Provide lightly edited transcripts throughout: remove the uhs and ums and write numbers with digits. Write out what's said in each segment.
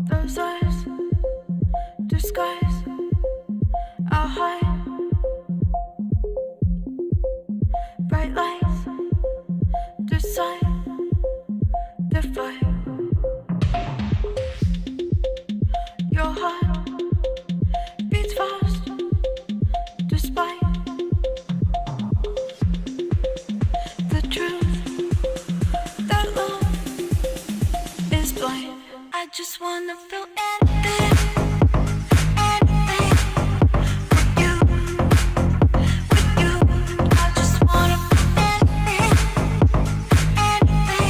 Those eyes disguise our hide. Bright lights decide the fight. Your heart beats fast despite the truth that love is blind. I just wanna feel anything, anything with you, with you. I just wanna feel anything, anything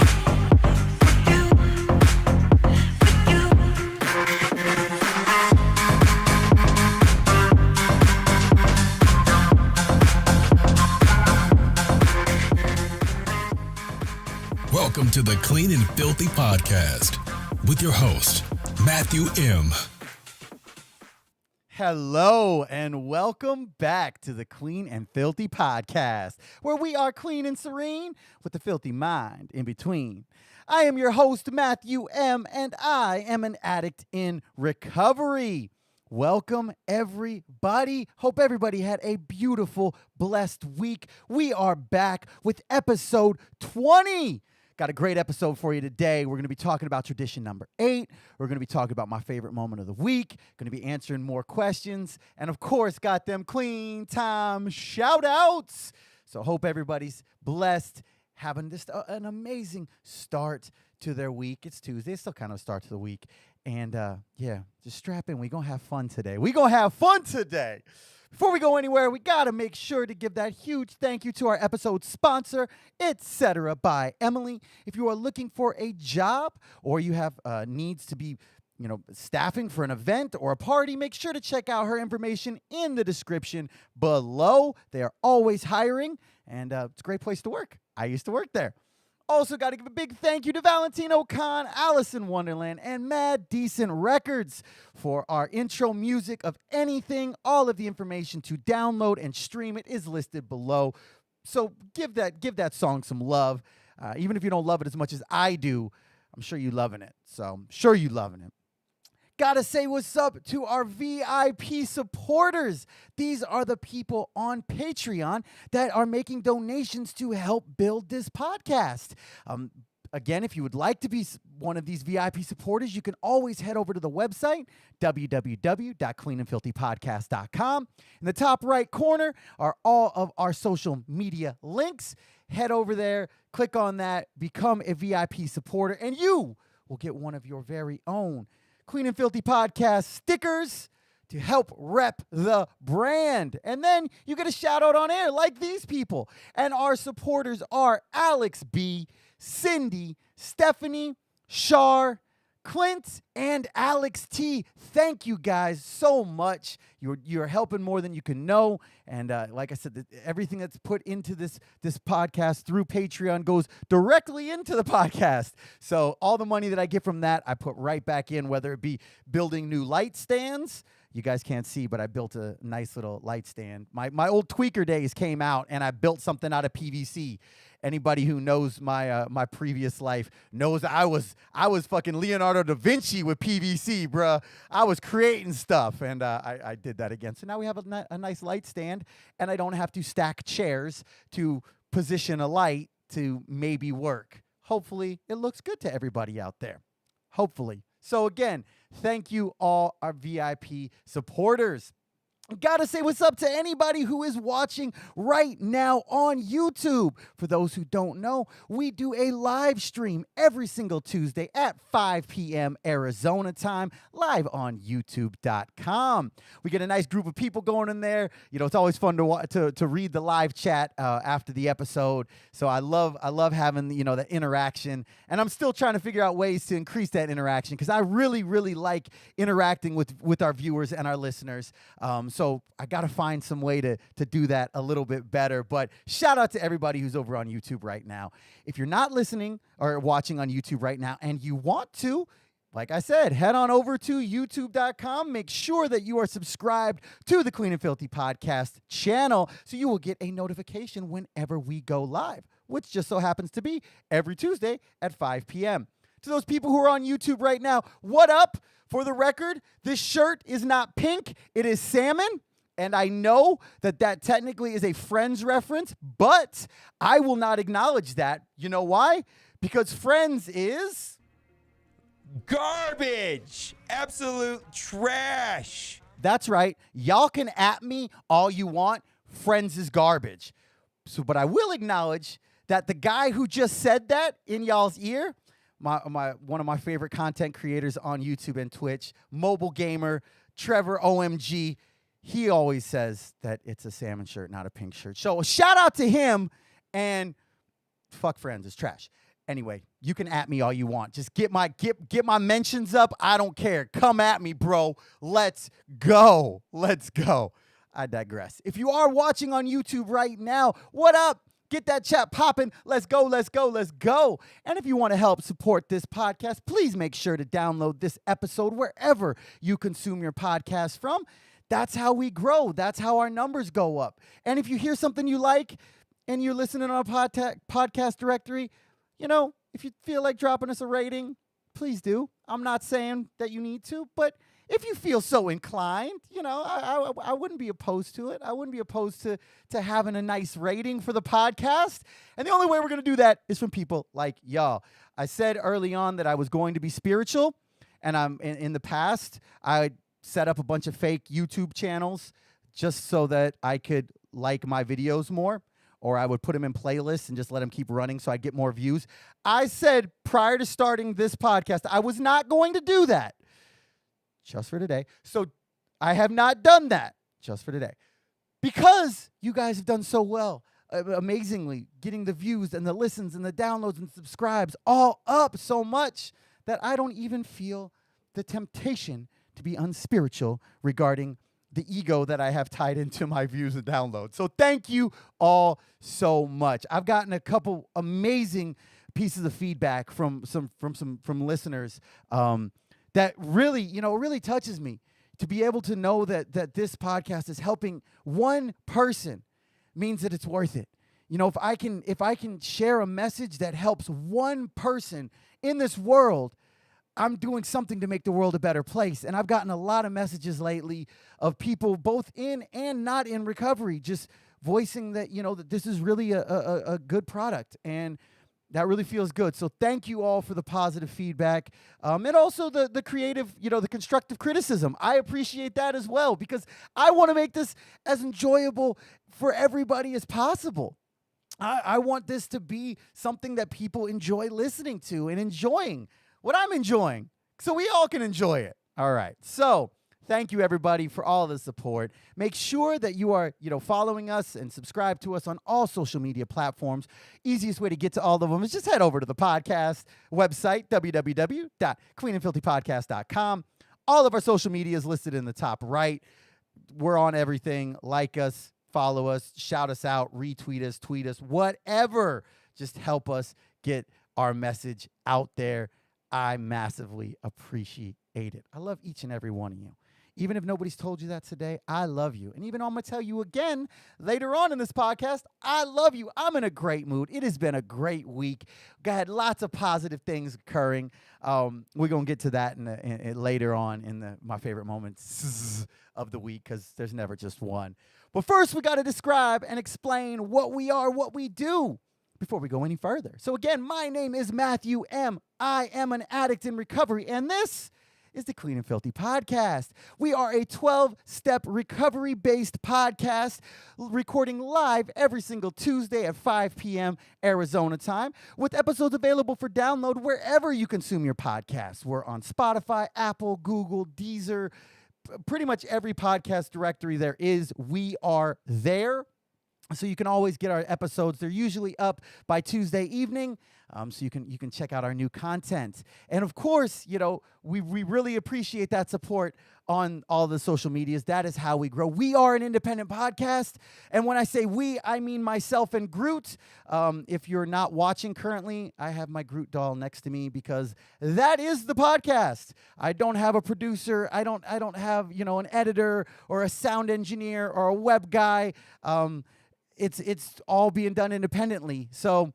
with you, with you. Welcome to the Clean and Filthy podcast with your host, Matthew M. Hello and welcome back to the Clean and Filthy podcast, where we are clean and serene with the filthy mind in between. I am your host, Matthew M., and I am an addict in recovery. Welcome, everybody. Hope everybody had a beautiful, blessed week. We are back with episode 20. Got a great episode for you today. We're going to be talking about tradition number 8. We're going to be talking about my favorite moment of the week. Going to be answering more questions. And of course, got them clean time shout outs. So hope everybody's blessed, having just an amazing start to their week. It's Tuesday. It's still kind of a start to the week. And yeah, just strap in. We're going to have fun today. Before we go anywhere, we got to make sure to give that huge thank you to our episode sponsor, Etc. by Emily. If you are looking for a job or you have needs to be, staffing for an event or a party, make sure to check out her information in the description below. They are always hiring, and it's a great place to work. I used to work there. Also got to give a big thank you to Valentino Khan, Allison Wonderland, and Mad Decent Records for our intro music of anything. All of the information to download and stream it is listed below. So give that song some love. Even if you don't love it as much as I do, I'm sure you're loving it. Gotta say what's up to our VIP supporters. These are the people on Patreon that are making donations to help build this podcast. Again, if you would like to be one of these VIP supporters, you can always head over to the website, www.cleanandfilthypodcast.com. In the top right corner are all of our social media links. Head over there, click on that, become a VIP supporter, and you will get one of your very own Clean and Filthy Podcast stickers to help rep the brand. And then you get a shout out on air like these people. And our supporters are Alex B., Cindy, Stephanie, Shar, Clint, and Alex T. Thank you guys so much. You're helping more than you can know. And like I said, everything that's put into this podcast through Patreon goes directly into the podcast. So all the money that I get from that, I put right back in, whether it be building new light stands. You guys can't see, but I built a nice little light stand. My old tweaker days came out, and I built something out of PVC. Anybody who knows my previous life knows I was fucking Leonardo da Vinci with PVC, bruh. I was creating stuff, and I did that again. So now we have a nice light stand, and I don't have to stack chairs to position a light to maybe work. Hopefully, it looks good to everybody out there. Hopefully. So again, thank you all our VIP supporters. Gotta say what's up to anybody who is watching right now on YouTube. For those who don't know, we do a live stream every single Tuesday at 5 p.m. Arizona time, live on youtube.com. We get a nice group of people going in there. It's always fun to read the live chat after the episode. So I love having the interaction, and I'm still trying to figure out ways to increase that interaction because I really like interacting with our viewers and our listeners. So I got to find some way to do that a little bit better. But shout out to everybody who's over on YouTube right now. If you're not listening or watching on YouTube right now and you want to, like I said, head on over to youtube.com. Make sure that you are subscribed to the Clean and Filthy podcast channel so you will get a notification whenever we go live, which just so happens to be every Tuesday at 5 p.m. To those people who are on YouTube right now, what up? For the record, this shirt is not pink. It is salmon. And I know that technically is a Friends reference, but I will not acknowledge that. You know why? Because Friends is garbage. Absolute trash. That's right. Y'all can at me all you want. Friends is garbage. So, but I will acknowledge that the guy who just said that in y'all's ear, one of my favorite content creators on YouTube and Twitch, mobile gamer, Trevor OMG, he always says that it's a salmon shirt, not a pink shirt. So shout out to him, and fuck Friends, it's trash. Anyway, you can at me all you want. Just get my mentions up. I don't care. Come at me, bro. Let's go. Let's go. I digress. If you are watching on YouTube right now, what up? Get that chat popping. Let's go, let's go, let's go. And if you want to help support this podcast, please make sure to download this episode wherever you consume your podcast from. That's how we grow. That's how our numbers go up. And if you hear something you like and you're listening on a podcast directory, you know, if you feel like dropping us a rating, please do. I'm not saying that you need to, but if you feel so inclined, you know, I wouldn't be opposed to it. I wouldn't be opposed to having a nice rating for the podcast. And the only way we're going to do that is from people like y'all. I said early on that I was going to be spiritual, and in the past, I set up a bunch of fake YouTube channels just so that I could like my videos more, or I would put them in playlists and just let them keep running so I get more views. I said prior to starting this podcast, I was not going to do that. Just for today. So I have not done that just for today because you guys have done so well, amazingly, getting the views and the listens and the downloads and subscribes all up so much that I don't even feel the temptation to be unspiritual regarding the ego that I have tied into my views and downloads. So thank you all so much. I've gotten a couple amazing pieces of feedback from listeners. That really, you know, really touches me to be able to know that this podcast is helping one person means that it's worth it. You know, if I can share a message that helps one person in this world, I'm doing something to make the world a better place. And I've gotten a lot of messages lately of people both in and not in recovery, just voicing that, you know, that this is really a good product. And that really feels good. So thank you all for the positive feedback. And also the creative, you know, the constructive criticism. I appreciate that as well because I want to make this as enjoyable for everybody as possible. I want this to be something that people enjoy listening to and enjoying what I'm enjoying so we all can enjoy it. All right. So thank you, everybody, for all the support. Make sure that you are, you know, following us and subscribe to us on all social media platforms. Easiest way to get to all of them is just head over to the podcast website, www.cleanandfilthypodcast.com. All of our social media is listed in the top right. We're on everything. Like us, follow us, shout us out, retweet us, tweet us, whatever. Just help us get our message out there. I massively appreciate it. I love each and every one of you. Even if nobody's told you that today, I love you. And even though I'm going to tell you again later on in this podcast, I love you. I'm in a great mood. It has been a great week. Got lots of positive things occurring. We're going to get to that in later on in my favorite moments of the week because there's never just one. But first, we got to describe and explain what we are, what we do before we go any further. So again, my name is Matthew M. I am an addict in recovery, and this is the Clean and Filthy Podcast. We are a 12-step recovery-based podcast recording live every single Tuesday at 5 p.m. Arizona time, with episodes available for download wherever you consume your podcasts. We're on Spotify, Apple, Google, Deezer, pretty much every podcast directory there is. We are there. So you can always get our episodes. They're usually up by Tuesday evening, so you can check out our new content. And of course, we really appreciate that support on all the social medias. That is how we grow. We are an independent podcast, and when I say we, I mean myself and Groot. If you're not watching currently, I have my Groot doll next to me because that is the podcast. I don't have a producer. I don't have an editor or a sound engineer or a web guy. It's all being done independently. So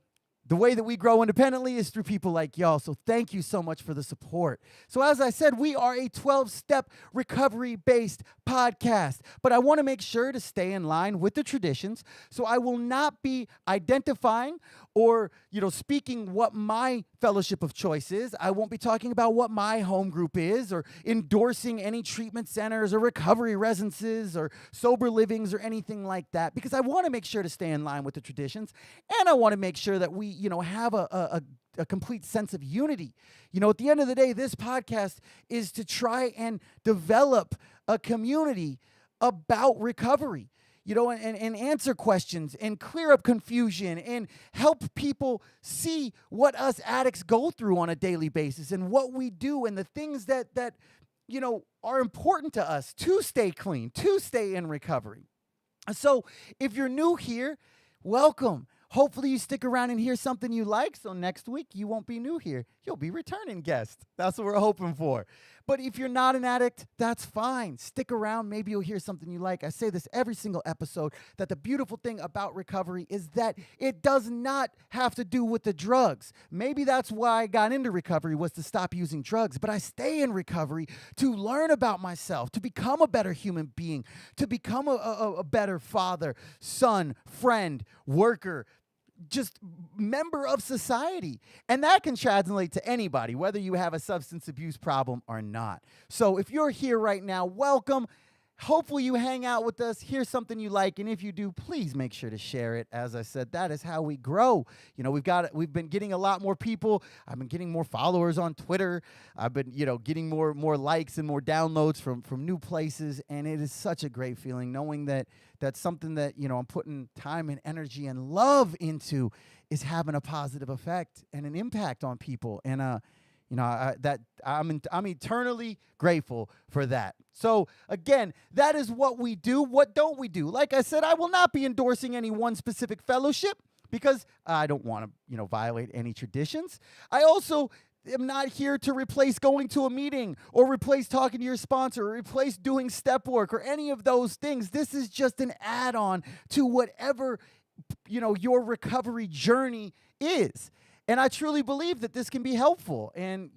the way that we grow independently is through people like y'all. So thank you so much for the support. So as I said, we are a 12-step recovery-based podcast. But I want to make sure to stay in line with the traditions. So I will not be identifying or, speaking what my fellowship of choice is. I won't be talking about what my home group is or endorsing any treatment centers or recovery residences or sober livings or anything like that, because I want to make sure to stay in line with the traditions, and I want to make sure that we, have a complete sense of unity. At the end of the day, this podcast is to try and develop a community about recovery. And answer questions and clear up confusion and help people see what us addicts go through on a daily basis and what we do and the things that are important to us to stay clean, to stay in recovery. So if you're new here, welcome. Hopefully you stick around and hear something you like, so next week you won't be new here. You'll be returning guest. That's what we're hoping for. But if you're not an addict, that's fine. Stick around. Maybe you'll hear something you like. I say this every single episode, that the beautiful thing about recovery is that it does not have to do with the drugs. Maybe that's why I got into recovery, was to stop using drugs. But I stay in recovery to learn about myself, to become a better human being, to become a better father, son, friend, worker, just member of society. And that can translate to anybody, whether you have a substance abuse problem or not. So if you're here right now, welcome. Hopefully you hang out with us, hear something you like, and if you do, please make sure to share it. As I said, that is how we grow. We've been getting a lot more people. I've been getting more followers on Twitter. I've been, getting more likes and more downloads from new places, and it is such a great feeling knowing that that's something that, I'm putting time and energy and love into is having a positive effect and an impact on people. And I'm eternally grateful for that. So again, that is what we do. What don't we do? Like I said, I will not be endorsing any one specific fellowship because I don't want to, violate any traditions. I also am not here to replace going to a meeting or replace talking to your sponsor or replace doing step work or any of those things. This is just an add-on to whatever, your recovery journey is. And I truly believe that this can be helpful. And,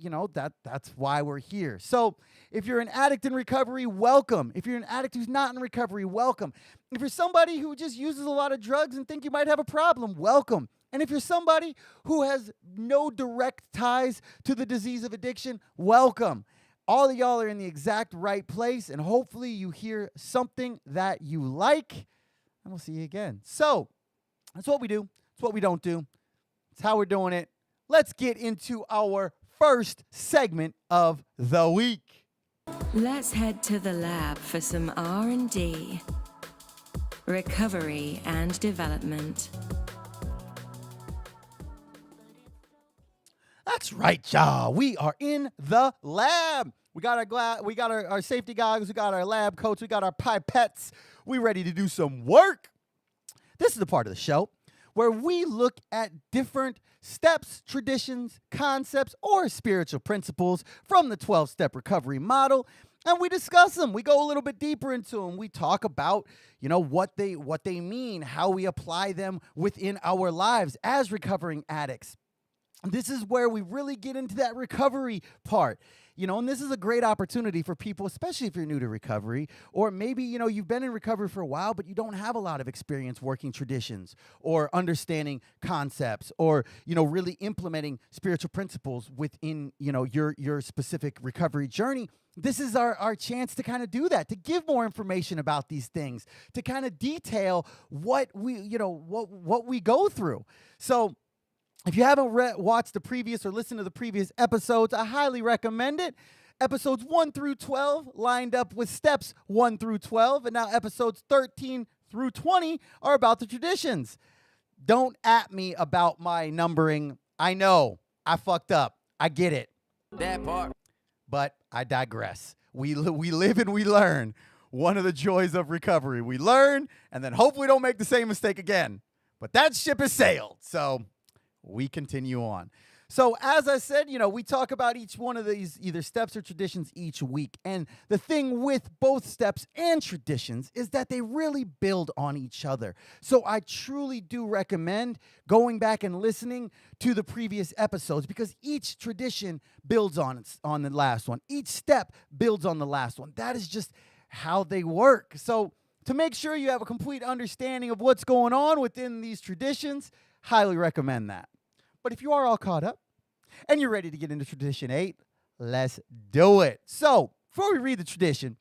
that's why we're here. So if you're an addict in recovery, welcome. If you're an addict who's not in recovery, welcome. If you're somebody who just uses a lot of drugs and think you might have a problem, welcome. And if you're somebody who has no direct ties to the disease of addiction, welcome. All of y'all are in the exact right place, and hopefully you hear something that you like, and we'll see you again. So that's what we do. It's what we don't do. It's how we're doing it. Let's get into our first segment of the week. Let's head to the lab for some R&D. Recovery and development. That's right, y'all. We are in the lab. We got our safety goggles. We got our lab coats. We got our pipettes. We ready to do some work. This is the part of the show where we look at different steps, traditions, concepts, or spiritual principles from the 12-step recovery model, and we discuss them. We go a little bit deeper into them. We talk about, what they mean, how we apply them within our lives as recovering addicts. This is where we really get into that recovery part. And this is a great opportunity for people, especially if you're new to recovery, or maybe, you've been in recovery for a while, but you don't have a lot of experience working traditions or understanding concepts or, really implementing spiritual principles within, your specific recovery journey. This is our chance to kind of do that, to give more information about these things, to kind of detail what we go through. So if you haven't watched the previous or listened to the previous episodes, I highly recommend it. Episodes 1 through 12 lined up with steps 1 through 12, and now episodes 13 through 20 are about the traditions. Don't at me about my numbering. I know I fucked up. I get it. That part. But I digress. We live and we learn. One of the joys of recovery. We learn and then hopefully don't make the same mistake again. But that ship has sailed. So we continue on. So as I said, we talk about each one of these either steps or traditions each week. And the thing with both steps and traditions is that they really build on each other. So I truly do recommend going back and listening to the previous episodes because each tradition builds on the last one. Each step builds on the last one. That is just how they work. So to make sure you have a complete understanding of what's going on within these traditions, highly recommend that. But if you are all caught up and you're ready to get into tradition 8, let's do it. So before we read the tradition,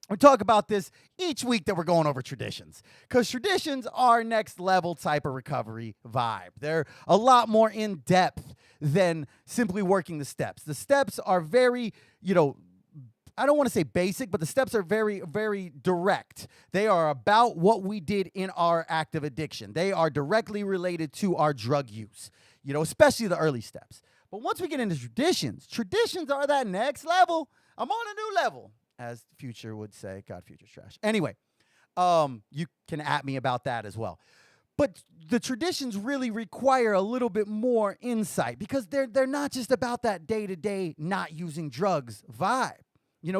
we talk about this each week that we're going over traditions because traditions are next level type of recovery vibe. They're a lot more in depth than simply working the steps. The steps are very, I don't want to say basic, but the steps are very, very direct. They are about what we did in our active addiction. They are directly related to our drug use, especially the early steps. But once we get into traditions are that next level. I'm on a new level, as Future would say. God, Future's trash. Anyway, you can at me about that as well. But the traditions really require a little bit more insight because they're not just about that day-to-day not using drugs vibe.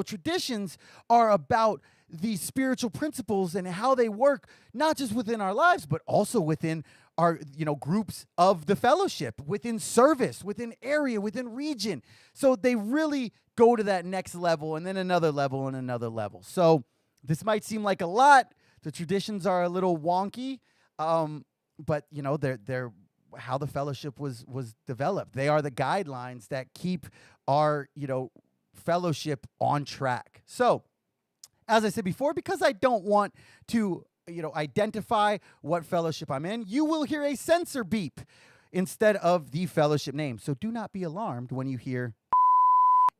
Traditions are about these spiritual principles and how they work, not just within our lives, but also within our, groups of the fellowship, within service, within area, within region. So they really go to that next level and then another level and another level. So this might seem like a lot. The traditions are a little wonky, but, they're how the fellowship was developed. They are the guidelines that keep our, fellowship on track. So, as I said before, because I don't want to, identify what fellowship I'm in, you will hear a sensor beep instead of the fellowship name. So do not be alarmed when you hear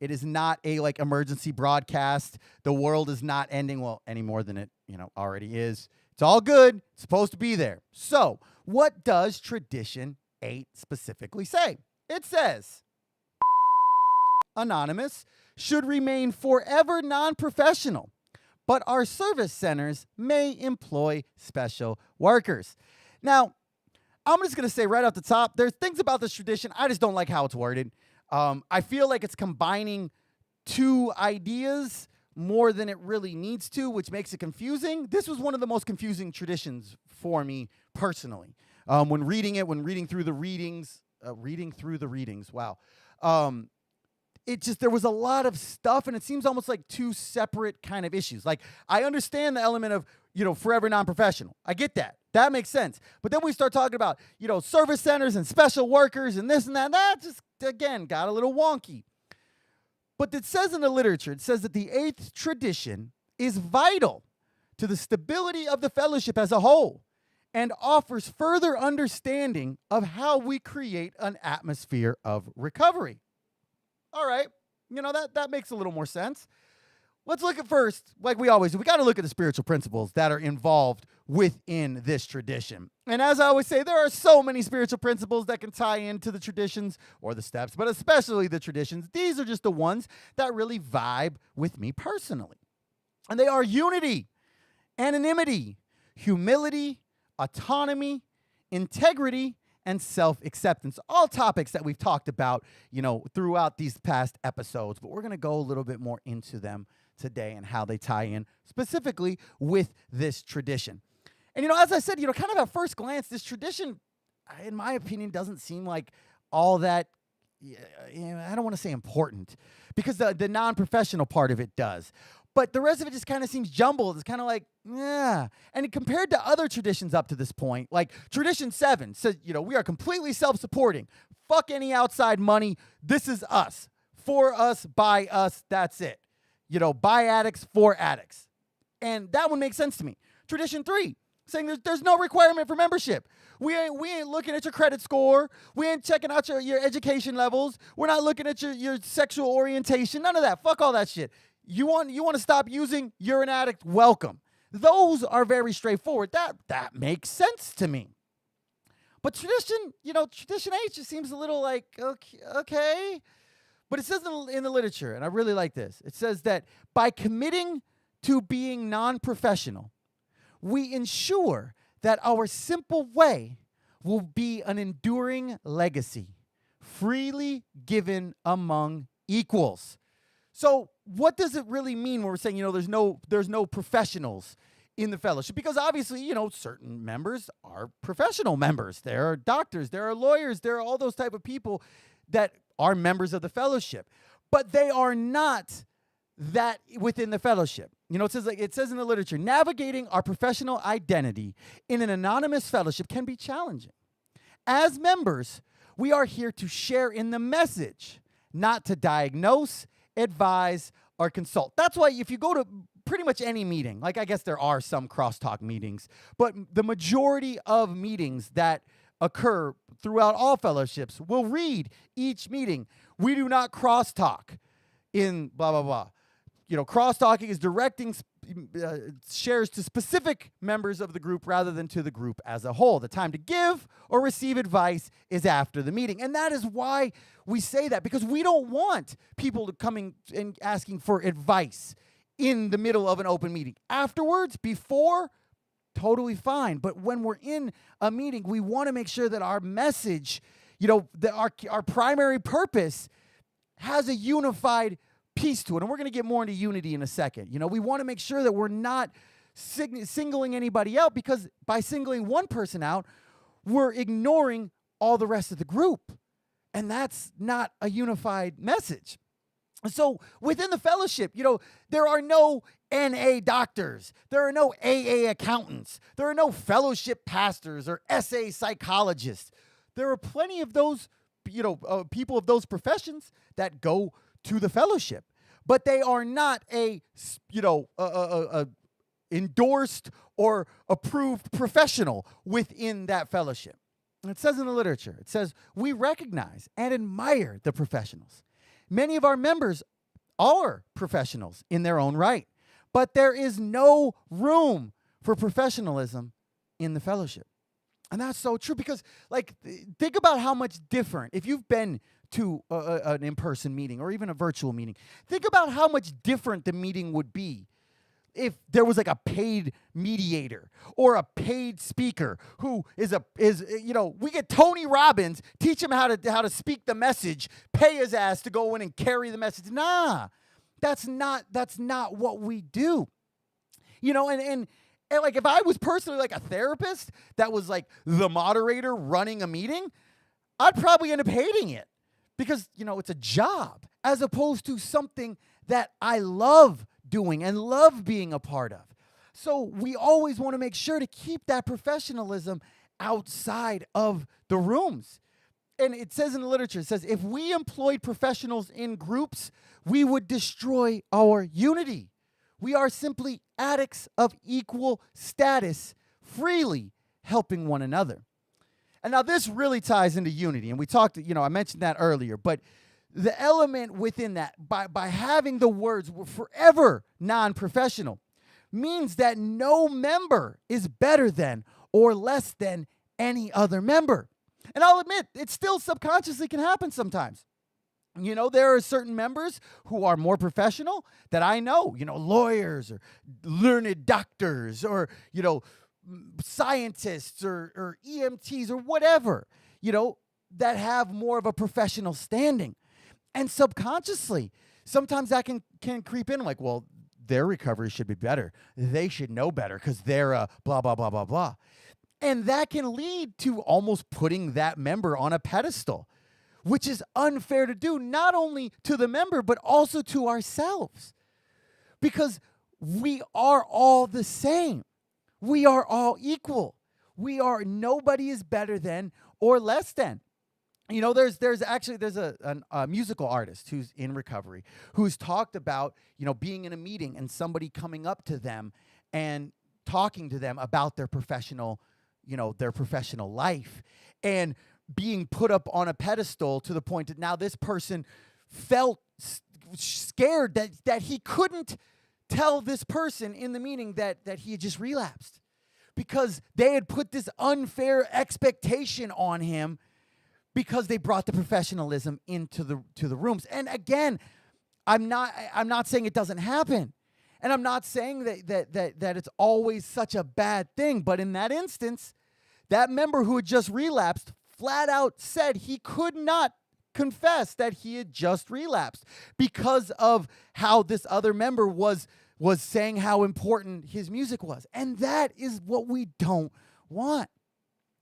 it is not a emergency broadcast. The world is not ending, any more than it, already is. It's all good. It's supposed to be there. So, what does tradition 8 specifically say? It says, Anonymous should remain forever non-professional, but our service centers may employ special workers. Now, I'm just going to say right off the top, there's things about this tradition I just don't like how it's worded. I feel like it's combining two ideas more than it really needs to, which makes it confusing. This was one of the most confusing traditions for me personally. When reading through the readings, wow. There was a lot of stuff, and it seems almost like two separate kind of issues. Like, I understand the element of, forever non-professional. I get that. That makes sense. But then we start talking about, service centers and special workers and this and that. That just, again, got a little wonky. But it says in the literature, it says that the 8th tradition is vital to the stability of the fellowship as a whole and offers further understanding of how we create an atmosphere of recovery. All right, that makes a little more sense. Let's look at first, like we always do, we got to look at the spiritual principles that are involved within this tradition. And as I always say, there are so many spiritual principles that can tie into the traditions or the steps, but especially the traditions. These are just the ones that really vibe with me personally. And they are unity, anonymity, humility, autonomy, integrity, and self-acceptance, all topics that we've talked about, throughout these past episodes, but we're going to go a little bit more into them today and how they tie in specifically with this tradition. And, as I said, kind of at first glance, this tradition, in my opinion, doesn't seem like all that, I don't want to say important, because the non-professional part of it does. But the rest of it just kind of seems jumbled. It's kind of like, yeah. And compared to other traditions up to this point, like tradition 7 says, we are completely self-supporting. Fuck any outside money. This is us. For us, by us, that's it. By addicts, for addicts. And that one makes sense to me. Tradition 3, saying there's no requirement for membership. We ain't looking at your credit score. We ain't checking out your education levels. We're not looking at your sexual orientation. None of that. Fuck all that shit. You want to stop using? You're an addict. Welcome. Those are very straightforward. That makes sense to me. But tradition, tradition H just seems a little like, okay. But it says in the literature, and I really like this, it says that by committing to being non-professional, we ensure that our simple way will be an enduring legacy, freely given among equals. So what does it really mean when we're saying, there's no professionals in the fellowship? Because obviously, certain members are professional members. There are doctors, there are lawyers, there are all those type of people that are members of the fellowship. But they are not that within the fellowship. It says in the literature, navigating our professional identity in an anonymous fellowship can be challenging. As members, we are here to share in the message, not to diagnose, advise, or consult. That's why if you go to pretty much any meeting, like I guess there are some crosstalk meetings, but the majority of meetings that occur throughout all fellowships will read each meeting, we do not crosstalk in blah, blah, blah. Cross-talking is directing shares to specific members of the group rather than to the group as a whole. The time to give or receive advice is after the meeting. And that is why we say that, because we don't want people to coming and asking for advice in the middle of an open meeting. Afterwards, before, totally fine. But when we're in a meeting, we want to make sure that our message, that our primary purpose has a unified piece to it. And we're going to get more into unity in a second. We want to make sure that we're not singling anybody out, because by singling one person out, we're ignoring all the rest of the group. And that's not a unified message. So within the fellowship, there are no NA doctors. There are no AA accountants. There are no fellowship pastors or SA psychologists. There are plenty of those, people of those professions that go to the fellowship, but they are not a endorsed or approved professional within that fellowship. And it says in the literature, it says, we recognize and admire the professionals. Many of our members are professionals in their own right, but there is no room for professionalism in the fellowship. And that's so true, because think about how much different, if you've been to an in-person meeting or even a virtual meeting, think about how much different the meeting would be if there was a paid mediator or a paid speaker who we get Tony Robbins, teach him how to speak the message, pay his ass to go in and carry the message. Nah, that's not what we do. And if I was personally a therapist that was the moderator running a meeting, I'd probably end up hating it, because it's a job as opposed to something that I love doing and love being a part of. So we always want to make sure to keep that professionalism outside of the rooms. And it says in the literature, it says, if we employed professionals in groups, we would destroy our unity. We are simply addicts of equal status, freely helping one another. And now this really ties into unity. And we talked, I mentioned that earlier, but the element within that, by having the words "we're forever non-professional," means that no member is better than or less than any other member. And I'll admit, it still subconsciously can happen sometimes. There are certain members who are more professional that I know, lawyers or learned doctors or, scientists or EMTs or whatever, that have more of a professional standing. And subconsciously, sometimes that can creep in well, their recovery should be better. They should know better because they're blah, blah, blah, blah, blah. And that can lead to almost putting that member on a pedestal, which is unfair to do, not only to the member, but also to ourselves. Because we are all the same. We are all equal. Nobody is better than or less than. There's a musical artist who's in recovery who's talked about, being in a meeting and somebody coming up to them and talking to them about their professional life, and being put up on a pedestal to the point that now this person felt scared that he couldn't tell this person in the meeting that he had just relapsed because they had put this unfair expectation on him because they brought the professionalism into the rooms. And again, I'm not saying it doesn't happen. And I'm not saying that it's always such a bad thing, but in that instance, that member who had just relapsed flat out said he could not confess that he had just relapsed because of how this other member was saying how important his music was. And that is what we don't want.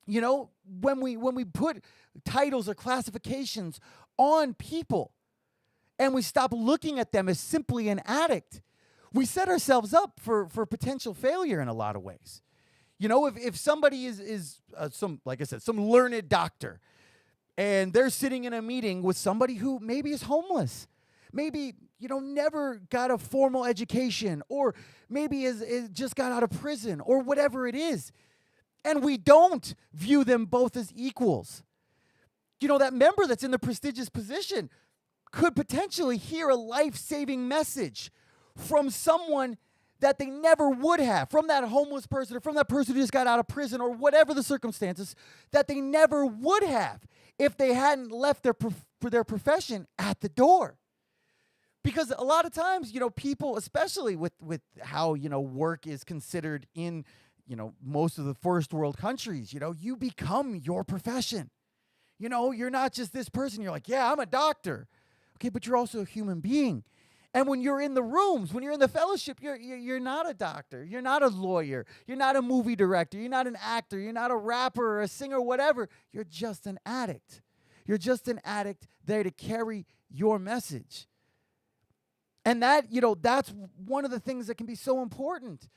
You know, when we put titles or classifications on people and we stop looking at them as simply an addict, we set ourselves up for potential failure in a lot of ways. You know, if somebody is some, like I said, some learned doctor, and they're sitting in a meeting with somebody who maybe is homeless, maybe, you know, never got a formal education, or maybe is just got out of prison, or whatever it is, and we don't view them both as equals. You know, that member that's in the prestigious position could potentially hear a life-saving message from someone that they never would have, from that homeless person or from that person who just got out of prison or whatever the circumstances, that they never would have if they hadn't left their profession at the door. Because a lot of times, you know, people, especially with how, you know, work is considered in, you know, most of the first world countries, you know, you become your profession. You know, you're not just this person. You're like, yeah, I'm a doctor. Okay, but you're also a human being. And when you're in the rooms, when you're in the fellowship, you're not a doctor. You're not a lawyer. You're not a movie director. You're not an actor. You're not a rapper or a singer, whatever. You're just an addict. You're just an addict there to carry your message. And that, you know, that's one of the things that can be so important.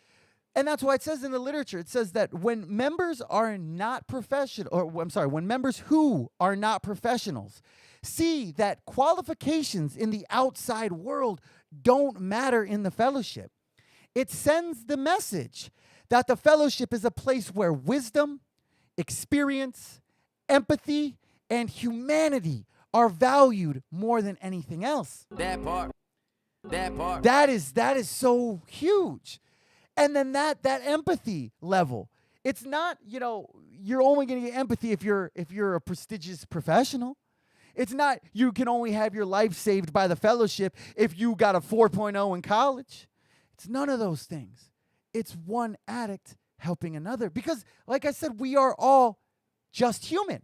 And that's why it says in the literature, it says that when members are not professional, or I'm sorry, when members who are not professionals see that qualifications in the outside world don't matter in the fellowship, it sends the message that the fellowship is a place where wisdom, experience, empathy, and humanity are valued more than anything else. That part. That is so huge. And then that empathy level, it's not, you know, you're only going to get empathy if you're a prestigious professional. It's not you can only have your life saved by the fellowship if you got a 4.0 in college. It's none of those things. It's one addict helping another. Because, like I said, we are all just human.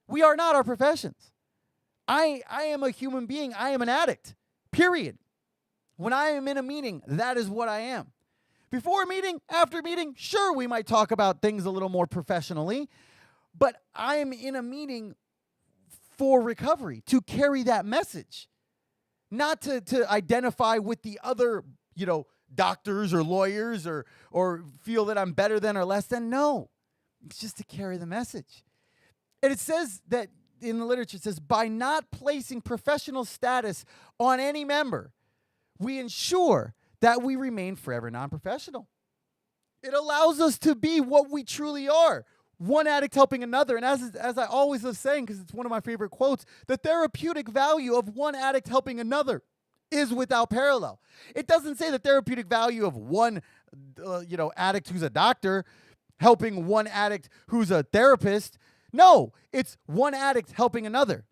We are not our professions. I am a human being. I am an addict, period. When I am in a meeting, that is what I am. Before a meeting, after a meeting, sure, we might talk about things a little more professionally, but I am in a meeting for recovery, to carry that message, not to identify with the other, you know, doctors or lawyers or feel that I'm better than or less than. No, it's just to carry the message. And it says that in the literature, it says, by not placing professional status on any member, we ensure that we remain forever non-professional. It allows us to be what we truly are. One addict helping another. And as I always love saying, because it's one of my favorite quotes, the therapeutic value of one addict helping another is without parallel. It doesn't say the therapeutic value of one addict who's a doctor helping one addict who's a therapist. No, it's one addict helping another.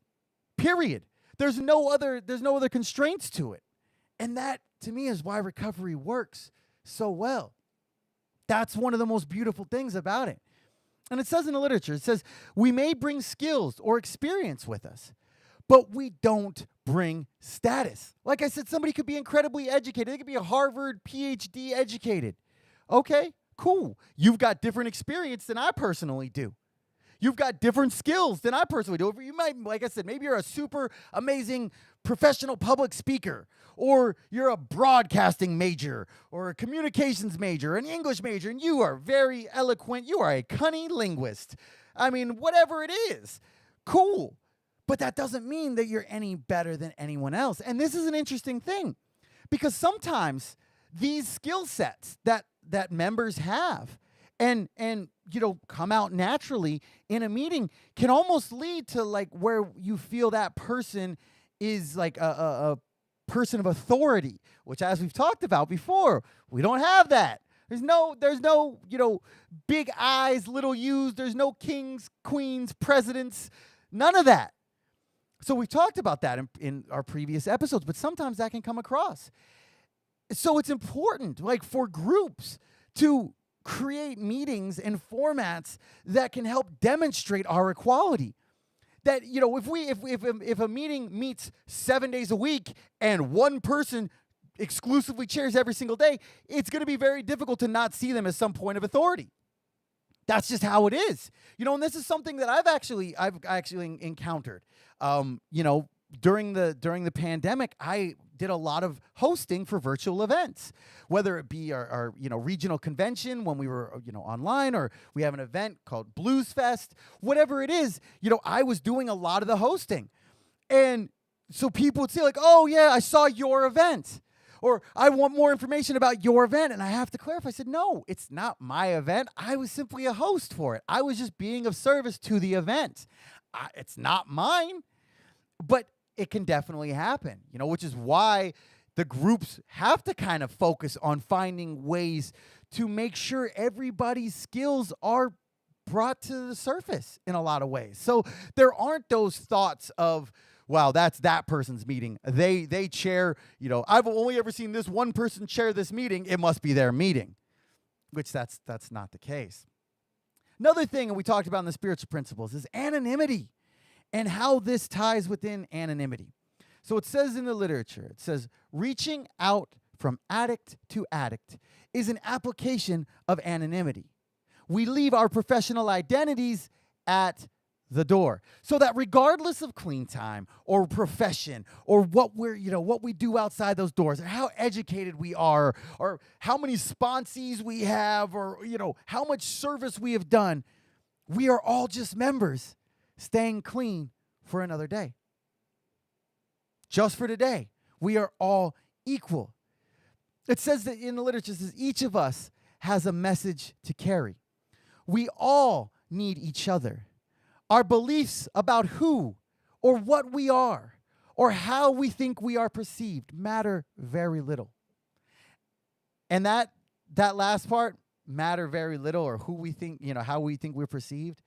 Period. There's no other constraints to it. And that, to me, is why recovery works so well. That's one of the most beautiful things about it. And it says in the literature, it says, we may bring skills or experience with us, but we don't bring status. Like I said, somebody could be incredibly educated. They could be a Harvard PhD educated. Okay, cool. You've got different experience than I personally do. You've got different skills than I personally do. You might, like I said, maybe you're a super amazing professional public speaker, or you're a broadcasting major, or a communications major, an English major, and you are very eloquent. You are a cunning linguist. I mean, whatever it is, cool. But that doesn't mean that you're any better than anyone else. And this is an interesting thing, because sometimes these skill sets that members have and come out naturally in a meeting can almost lead to like where you feel that person is like a person of authority, which, as we've talked about before, we don't have that. There's no, big I's, little U's. There's no kings, queens, presidents, none of that. So we've talked about that in our previous episodes, but sometimes that can come across. So it's important, like, for groups to create meetings and formats that can help demonstrate our equality. That, if a meeting meets 7 days a week and one person exclusively chairs every single day, it's going to be very difficult to not see them as some point of authority. That's just how it is. And this is something that I've actually encountered. During the pandemic, I did a lot of hosting for virtual events, whether it be our regional convention when we were online, or we have an event called Blues Fest, whatever it is. I was doing a lot of the hosting, and so people would say, like, "Oh yeah, I saw your event," or "I want more information about your event," and I have to clarify. I said, "No, it's not my event. I was simply a host for it. I was just being of service to the event. It's not mine." But it can definitely happen, which is why the groups have to kind of focus on finding ways to make sure everybody's skills are brought to the surface in a lot of ways. So there aren't those thoughts of, wow, that's that person's meeting. They chair, I've only ever seen this one person chair this meeting. It must be their meeting, which that's not the case. Another thing, and we talked about in the spiritual principles, is anonymity and how this ties within anonymity. So it says in the literature, it says, reaching out from addict to addict is an application of anonymity. We leave our professional identities at the door, so that regardless of clean time or profession or what we do outside those doors, or how educated we are, or how many sponsees we have, or how much service we have done, we are all just members staying clean for another day. Just for today, we are all equal. It says that in the literature, it says each of us has a message to carry. We all need each other. Our beliefs about who or what we are or how we think we are perceived matter very little. And that last part, matter very little, or who we think, how we think we're perceived,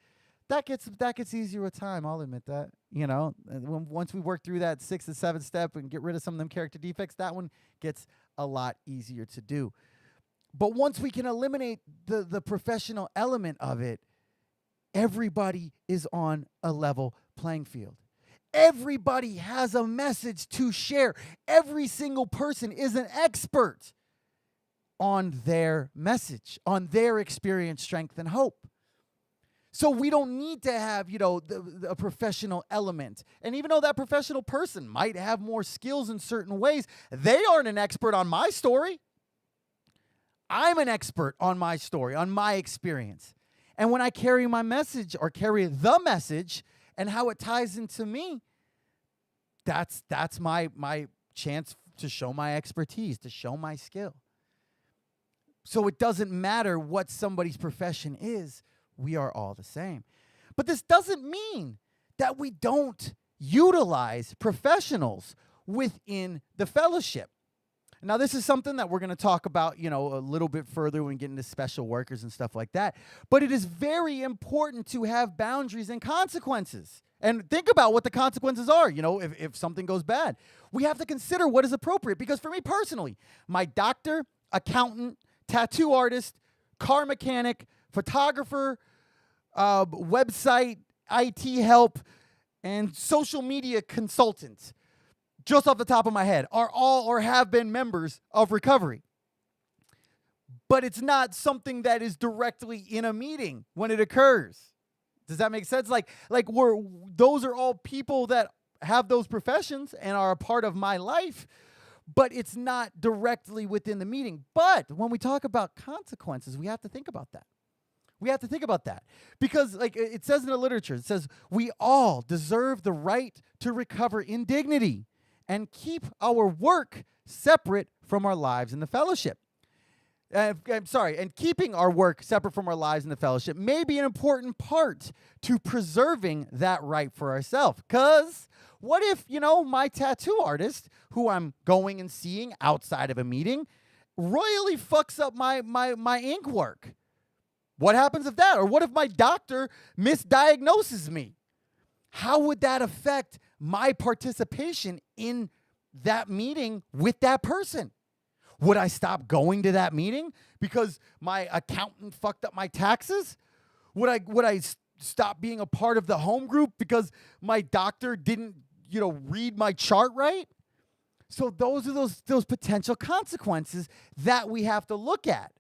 that gets easier with time. I'll admit that. Once we work through that 6th and 7th step and get rid of some of them character defects, that one gets a lot easier to do. But once we can eliminate the professional element of it, everybody is on a level playing field. Everybody has a message to share. Every single person is an expert on their message, on their experience, strength, and hope. So we don't need to have, a professional element. And even though that professional person might have more skills in certain ways, they aren't an expert on my story. I'm an expert on my story, on my experience. And when I carry my message, or carry the message and how it ties into me, that's my chance to show my expertise, to show my skill. So it doesn't matter what somebody's profession is. We are all the same. But this doesn't mean that we don't utilize professionals within the fellowship. Now, this is something that we're going to talk about, a little bit further when we get into special workers and stuff like that. But it is very important to have boundaries and consequences. And think about what the consequences are, if something goes bad. We have to consider what is appropriate. Because for me personally, my doctor, accountant, tattoo artist, car mechanic, photographer, website, IT help, and social media consultant, just off the top of my head, are all or have been members of recovery. But it's not something that is directly in a meeting when it occurs. Does that make sense? Those are all people that have those professions and are a part of my life, but it's not directly within the meeting. But when we talk about consequences, we have to think about that. We have to think about that because, it says in the literature, it says we all deserve the right to recover in dignity and keep our work separate from our lives in the fellowship. I'm sorry, and keeping our work separate from our lives in the fellowship may be an important part to preserving that right for ourselves. Because what if, my tattoo artist, who I'm going and seeing outside of a meeting, royally fucks up my ink work? What happens if that? Or what if my doctor misdiagnoses me? How would that affect my participation in that meeting with that person? Would I stop going to that meeting because my accountant fucked up my taxes? Would I stop being a part of the home group because my doctor didn't, read my chart right? So those are those potential consequences that we have to look at,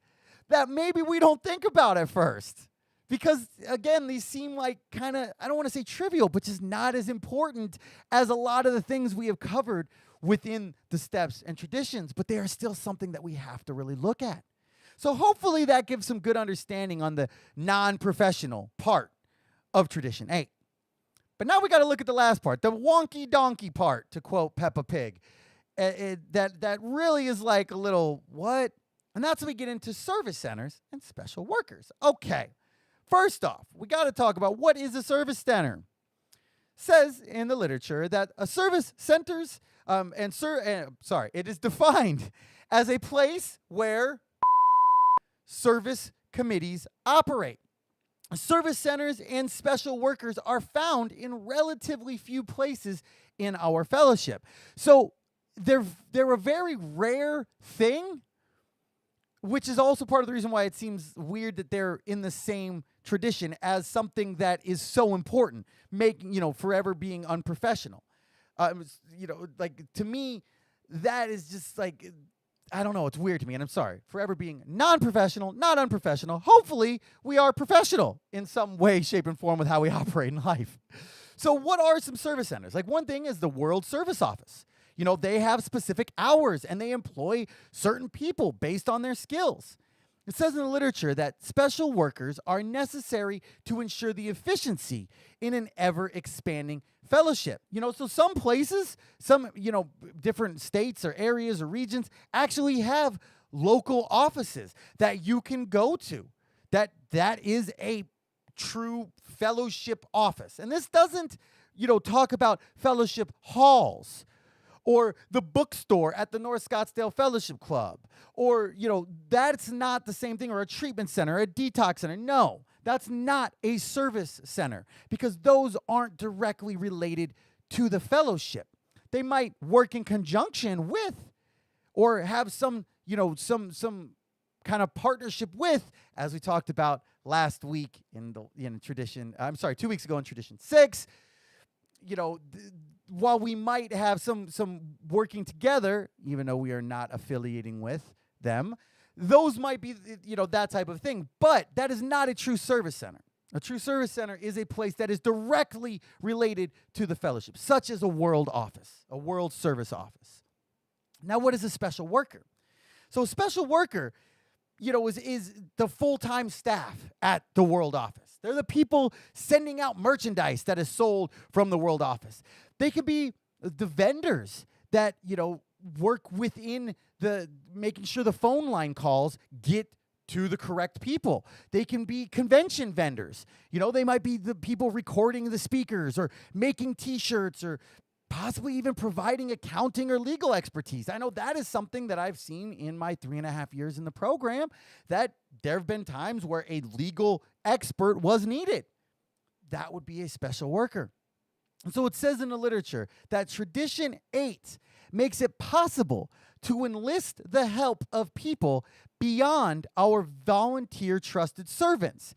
that maybe we don't think about at first. Because, again, these seem like kind of, I don't want to say trivial, but just not as important as a lot of the things we have covered within the steps and traditions, but they are still something that we have to really look at. So hopefully that gives some good understanding on the non-professional part of Tradition 8. But now we got to look at the last part, the wonky donkey part, to quote Peppa Pig. That really is like a little what? And that's when we get into service centers and special workers. Okay. First off, we got to talk about what is a service center. Says in the literature that a service centers it is defined as a place where service committees operate. Service centers and special workers are found in relatively few places in our fellowship. So they're a very rare thing, which is also part of the reason why it seems weird that they're in the same tradition as something that is so important, forever being unprofessional. To me, that is just like, I don't know, it's weird to me, and I'm sorry. Forever being non-professional, not unprofessional. Hopefully, we are professional in some way, shape, and form with how we operate in life. So what are some service centers? Like, one thing is the World Service Office. They have specific hours, and they employ certain people based on their skills. It says in the literature that special workers are necessary to ensure the efficiency in an ever-expanding fellowship. So some places, different states or areas or regions actually have local offices that you can go to. That is a true fellowship office. And this doesn't, talk about fellowship halls, or the bookstore at the North Scottsdale Fellowship Club, or, that's not the same thing, or a treatment center, a detox center. No, that's not a service center, because those aren't directly related to the fellowship. They might work in conjunction with, or have some kind of partnership with, as we talked about last week in tradition. 2 weeks ago in Tradition 6. While we might have some working together, even though we are not affiliating with them, those might be, that type of thing. But that is not a true service center. A true service center is a place that is directly related to the fellowship, such as a world office, a world service office. Now, what is a special worker? So a special worker, is the full-time staff at the world office. They're the people sending out merchandise that is sold from the world office. They could be the vendors that, work within making sure the phone line calls get to the correct people. They can be convention vendors. They might be the people recording the speakers or making T-shirts or possibly even providing accounting or legal expertise. I know that is something that I've seen in my 3.5 years in the program, that there have been times where a legal expert was needed. That would be a special worker. And so it says in the literature that Tradition 8 makes it possible to enlist the help of people beyond our volunteer trusted servants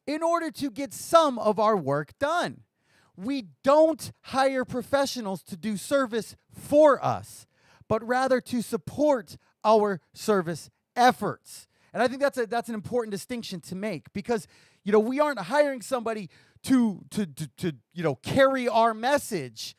in order to get some of our work done. We don't hire professionals to do service for us, but rather to support our service efforts. And I think that's an important distinction to make, because we aren't hiring somebody to carry our message.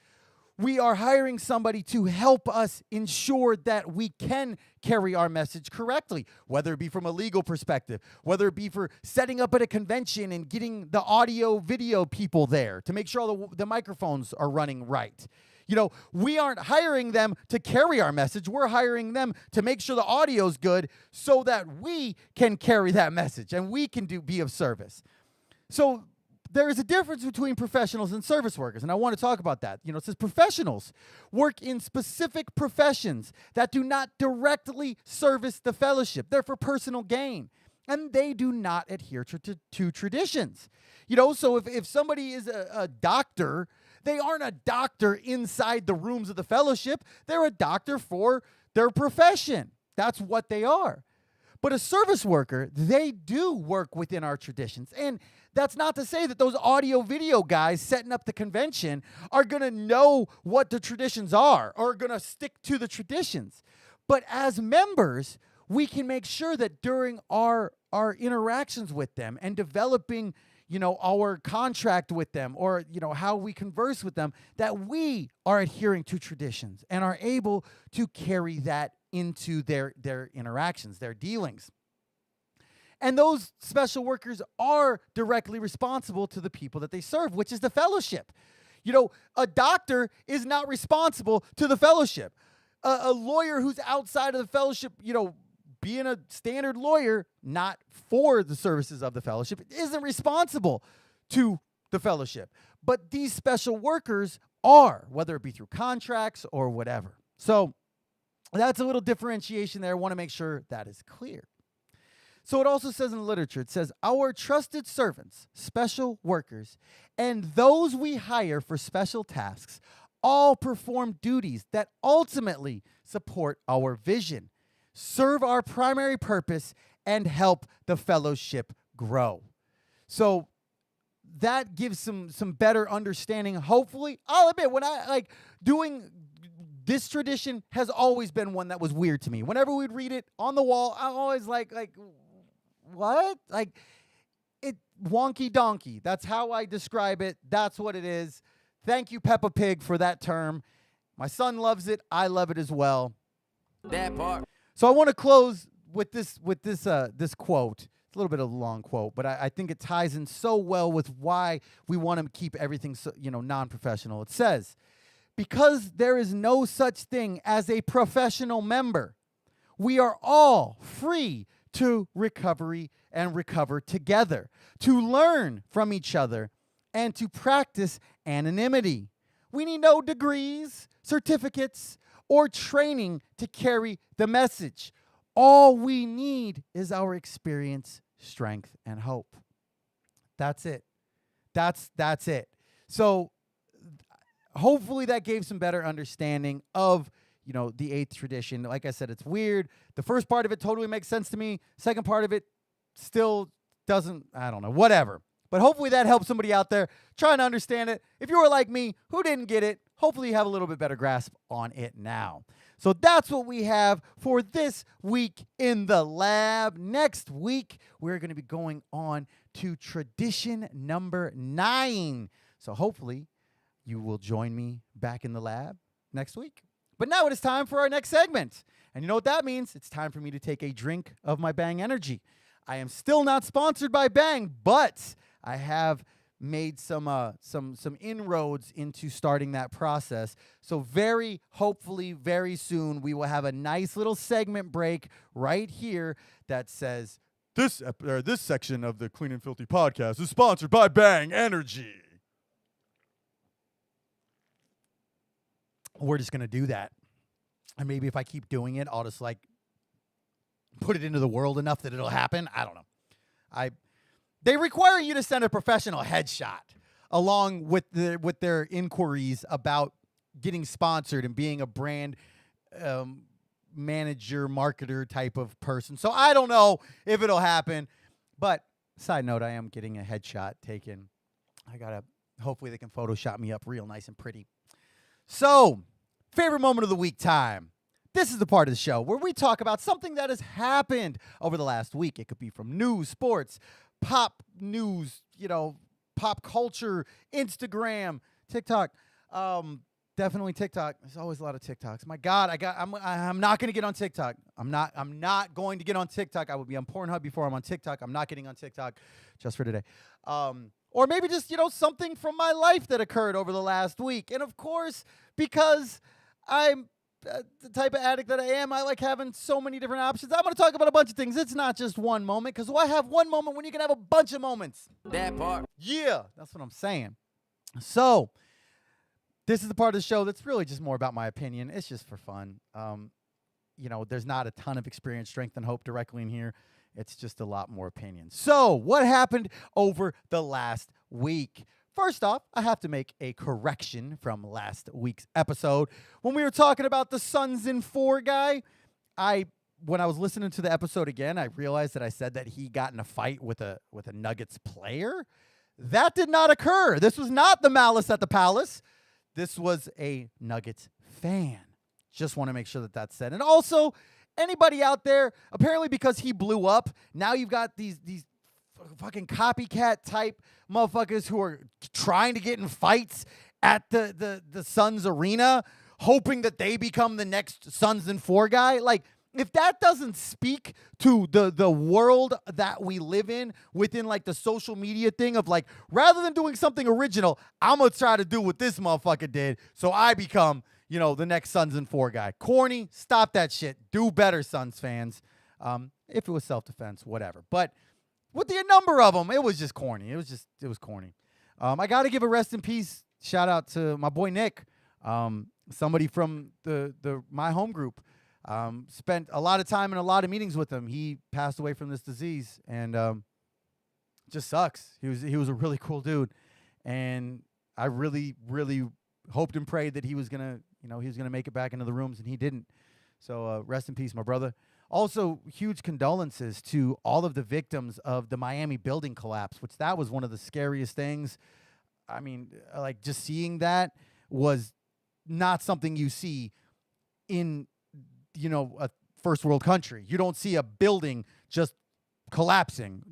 We are hiring somebody to help us ensure that we can carry our message correctly, whether it be from a legal perspective, whether it be for setting up at a convention and getting the audio, video people there to make sure all the microphones are running right. We aren't hiring them to carry our message. We're hiring them to make sure the audio's good so that we can carry that message and we can be of service. So there is a difference between professionals and service workers, and I want to talk about that. It says professionals work in specific professions that do not directly service the fellowship. They're for personal gain, and they do not adhere to traditions. So if somebody is a doctor, they aren't a doctor inside the rooms of the fellowship. They're a doctor for their profession. That's what they are. But a service worker, they do work within our traditions. And that's not to say that those audio video guys setting up the convention are going to know what the traditions are or going to stick to the traditions. But as members, we can make sure that during our interactions with them and developing our contract with them or, how we converse with them, that we are adhering to traditions and are able to carry that into their interactions, their dealings. And those special workers are directly responsible to the people that they serve, which is the fellowship. A doctor is not responsible to the fellowship. A lawyer who's outside of the fellowship, being a standard lawyer, not for the services of the fellowship, isn't responsible to the fellowship. But these special workers are, whether it be through contracts or whatever. So that's a little differentiation there. I want to make sure that is clear. So it also says in the literature, it says, our trusted servants, special workers, and those we hire for special tasks all perform duties that ultimately support our vision, serve our primary purpose, and help the fellowship grow. So that gives some better understanding. Hopefully, I'll admit, when I doing this tradition has always been one that was weird to me. Whenever we'd read it on the wall, I'm always like what? It wonky donkey. That's how I describe it. That's what it is. Thank you, Peppa Pig, for that term. My son loves it. I love it as well. That part. So I want to close with this quote. It's a little bit of a long quote, but I think it ties in so well with why we want to keep everything non-professional. It says, because there is no such thing as a professional member, we are all free to recover together, to learn from each other, and to practice anonymity. We need no degrees, certificates, or training to carry the message. All we need is our experience, strength, and hope. That's it. That's it. So hopefully that gave some better understanding of the eighth tradition. Like I said, it's weird. The first part of it totally makes sense to me. Second part of it still doesn't, I don't know, whatever. But hopefully that helps somebody out there trying to understand it. If you were like me, who didn't get it, hopefully you have a little bit better grasp on it now. So that's what we have for this week in the lab. Next week, we're going to be going on to tradition number 9. So hopefully you will join me back in the lab next week. But now it is time for our next segment. And you know what that means? It's time for me to take a drink of my Bang Energy. I am still not sponsored by Bang, but I have made some inroads into starting that process. So hopefully very soon, we will have a nice little segment break right here that says, this section of the Clean and Filthy podcast is sponsored by Bang Energy. We're just going to do that. And maybe if I keep doing it, I'll just put it into the world enough that it'll happen. I don't know. They require you to send a professional headshot along with their inquiries about getting sponsored and being a brand manager, marketer type of person. So I don't know if it'll happen. But side note, I am getting a headshot taken. Hopefully they can Photoshop me up real nice and pretty. So, favorite moment of the week time. This is the part of the show where we talk about something that has happened over the last week. It could be from news, sports, pop news, pop culture, Instagram, TikTok, Definitely TikTok. There's always a lot of TikToks. My God, I'm not going to get on TikTok. I'm not going to get on TikTok. I would be on Pornhub before I'm on TikTok. I'm not getting on TikTok just for today. Or maybe just, something from my life that occurred over the last week. And of course, because I'm the type of addict that I am, I like having so many different options. I'm going to talk about a bunch of things. It's not just one moment, because why have one moment when you can have a bunch of moments? That part. Yeah, that's what I'm saying. So, this is the part of the show that's really just more about my opinion. It's just for fun. There's not a ton of experience, strength, and hope directly in here. It's just a lot more opinion. So, what happened over the last week? First off, I have to make a correction from last week's episode. When we were talking about the Suns in 4 guy, when I was listening to the episode again, I realized that I said that he got in a fight with a Nuggets player. That did not occur. This was not the Malice at the Palace. This was a Nuggets fan. Just want to make sure that that's said. And also, anybody out there, apparently because he blew up, now you've got these fucking copycat type motherfuckers who are trying to get in fights at the Suns arena, hoping that they become the next Suns in 4 guy. Like, if that doesn't speak to the world that we live in within like the social media thing of like, rather than doing something original, I'm going to try to do what this motherfucker did so I become, the next Suns in 4 guy. Corny, stop that shit. Do better, Suns fans. If it was self-defense, whatever. But with the number of them, it was just corny. It was corny. I got to give a rest in peace shout out to my boy Nick, somebody from my home group. Spent a lot of time and a lot of meetings with him. He passed away from this disease, and just sucks. He was a really cool dude, and I really, really hoped and prayed that he was gonna make it back into the rooms, and he didn't. So rest in peace, my brother. Also, huge condolences to all of the victims of the Miami building collapse, which that was one of the scariest things. I mean, like, just seeing that was not something you see in a first world country. You don't see a building just collapsing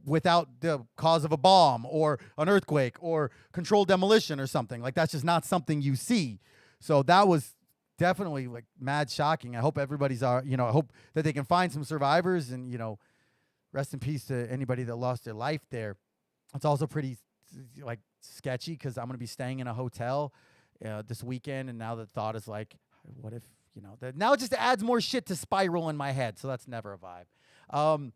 without the cause of a bomb or an earthquake or controlled demolition or something. Like, that's just not something you see. So that was definitely like mad shocking. I hope everybody's I hope that they can find some survivors, and rest in peace to anybody that lost their life there. It's also pretty like sketchy because I'm going to be staying in a hotel this weekend, and now the thought is like, what if now it just adds more shit to spiral in my head. So that's never a vibe.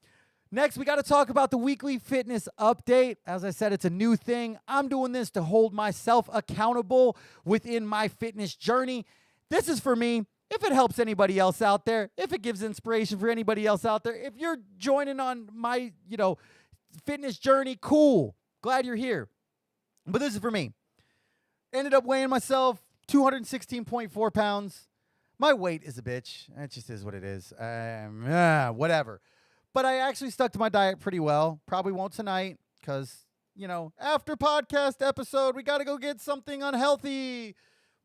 Next, we got to talk about the weekly fitness update. As I said, it's a new thing. I'm doing this to hold myself accountable within my fitness journey. This is for me. If it helps anybody else out there, if it gives inspiration for anybody else out there, if you're joining on my, fitness journey, cool. Glad you're here. But this is for me. Ended up weighing myself 216.4 pounds. My weight is a bitch. It just is what it is. Whatever. But I actually stuck to my diet pretty well. Probably won't tonight because, after podcast episode, we got to go get something unhealthy.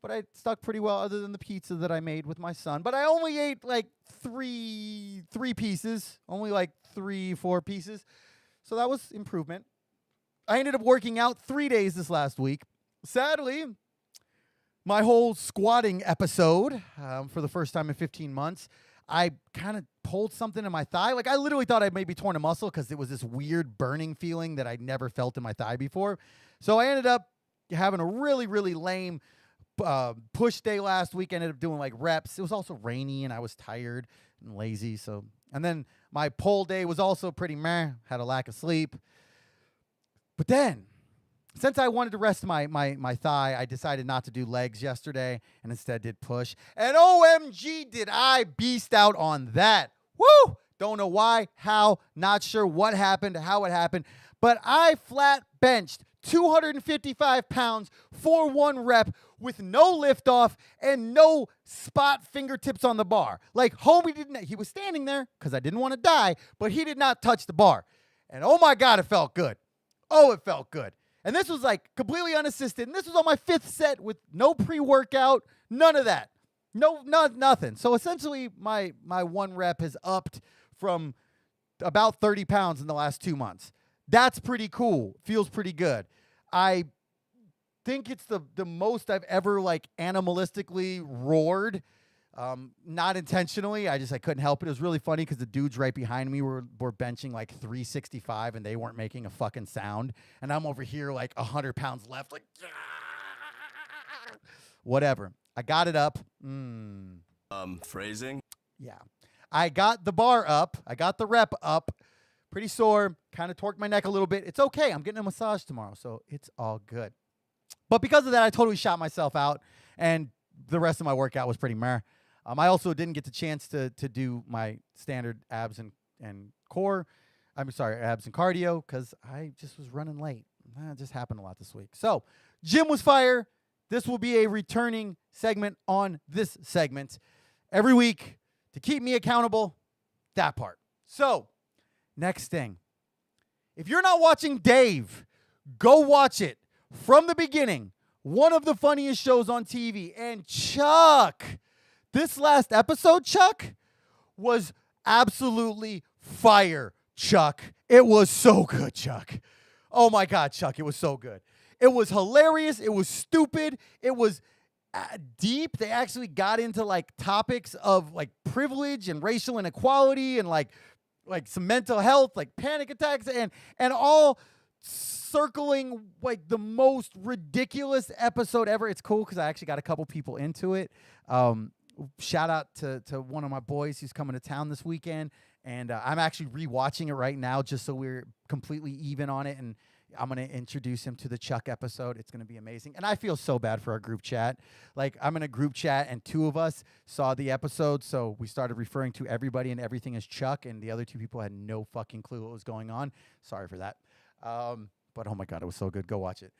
But I stuck pretty well other than the pizza that I made with my son. But I only ate like three pieces. Only like 3-4 pieces. So that was improvement. I ended up working out 3 days this last week. Sadly, my whole squatting episode, for the first time in 15 months, I kind of pulled something in my thigh. Like, I literally thought I'd maybe torn a muscle because it was this weird burning feeling that I'd never felt in my thigh before. So I ended up having a really, really lame push day last week. I ended up doing like reps. It was also rainy and I was tired and lazy. And then my pull day was also pretty meh. Had a lack of sleep. But then, since I wanted to rest my thigh, I decided not to do legs yesterday and instead did push. And OMG, did I beast out on that. Woo! Don't know why, how, not sure what happened, how it happened. But I flat benched 255 pounds for 1 rep with no lift off and no spot fingertips on the bar. Like, homie he was standing there because I didn't want to die, but he did not touch the bar. And oh my God, it felt good. Oh, it felt good. And this was like completely unassisted. And this was on my 5th set with no pre-workout, none of that. Nothing. So essentially my 1 rep has upped from about 30 pounds in the last 2 months. That's pretty cool. Feels pretty good. I think it's the most I've ever like animalistically roared. Not intentionally. I couldn't help it. It was really funny because the dudes right behind me were benching like 365 and they weren't making a fucking sound. And I'm over here like 100 pounds left, like whatever. I got it up. Phrasing? Yeah. I got the bar up. I got the rep up. Pretty sore. Kind of torqued my neck a little bit. It's okay. I'm getting a massage tomorrow, so it's all good. But because of that, I totally shot myself out, and the rest of my workout was pretty meh. I also didn't get the chance to do my standard abs and core. Abs and cardio, because I just was running late. That just happened a lot this week. So, gym was fire. This will be a returning segment on this segment every week to keep me accountable. That part. So, next thing. If you're not watching Dave, go watch it from the beginning. One of the funniest shows on TV. And Chuck, this last episode, Chuck, was absolutely fire, Chuck. It was so good, Chuck. Oh my God, Chuck, it was so good. It was hilarious. It was stupid. It was deep. They actually got into like topics of like privilege and racial inequality and like some mental health, like panic attacks and all circling like the most ridiculous episode ever. It's cool because I actually got a couple people into it. Shout out to one of my boys who's coming to town this weekend, and I'm actually rewatching it right now just so we're completely even on it, and I'm going to introduce him to the Chuck episode. It's going to be amazing. And I feel so bad for our group chat. Like, I'm in a group chat, and 2 of us saw the episode, so we started referring to everybody and everything as Chuck, and the other 2 people had no fucking clue what was going on. Sorry for that. But, oh, my God, it was so good. Go watch it.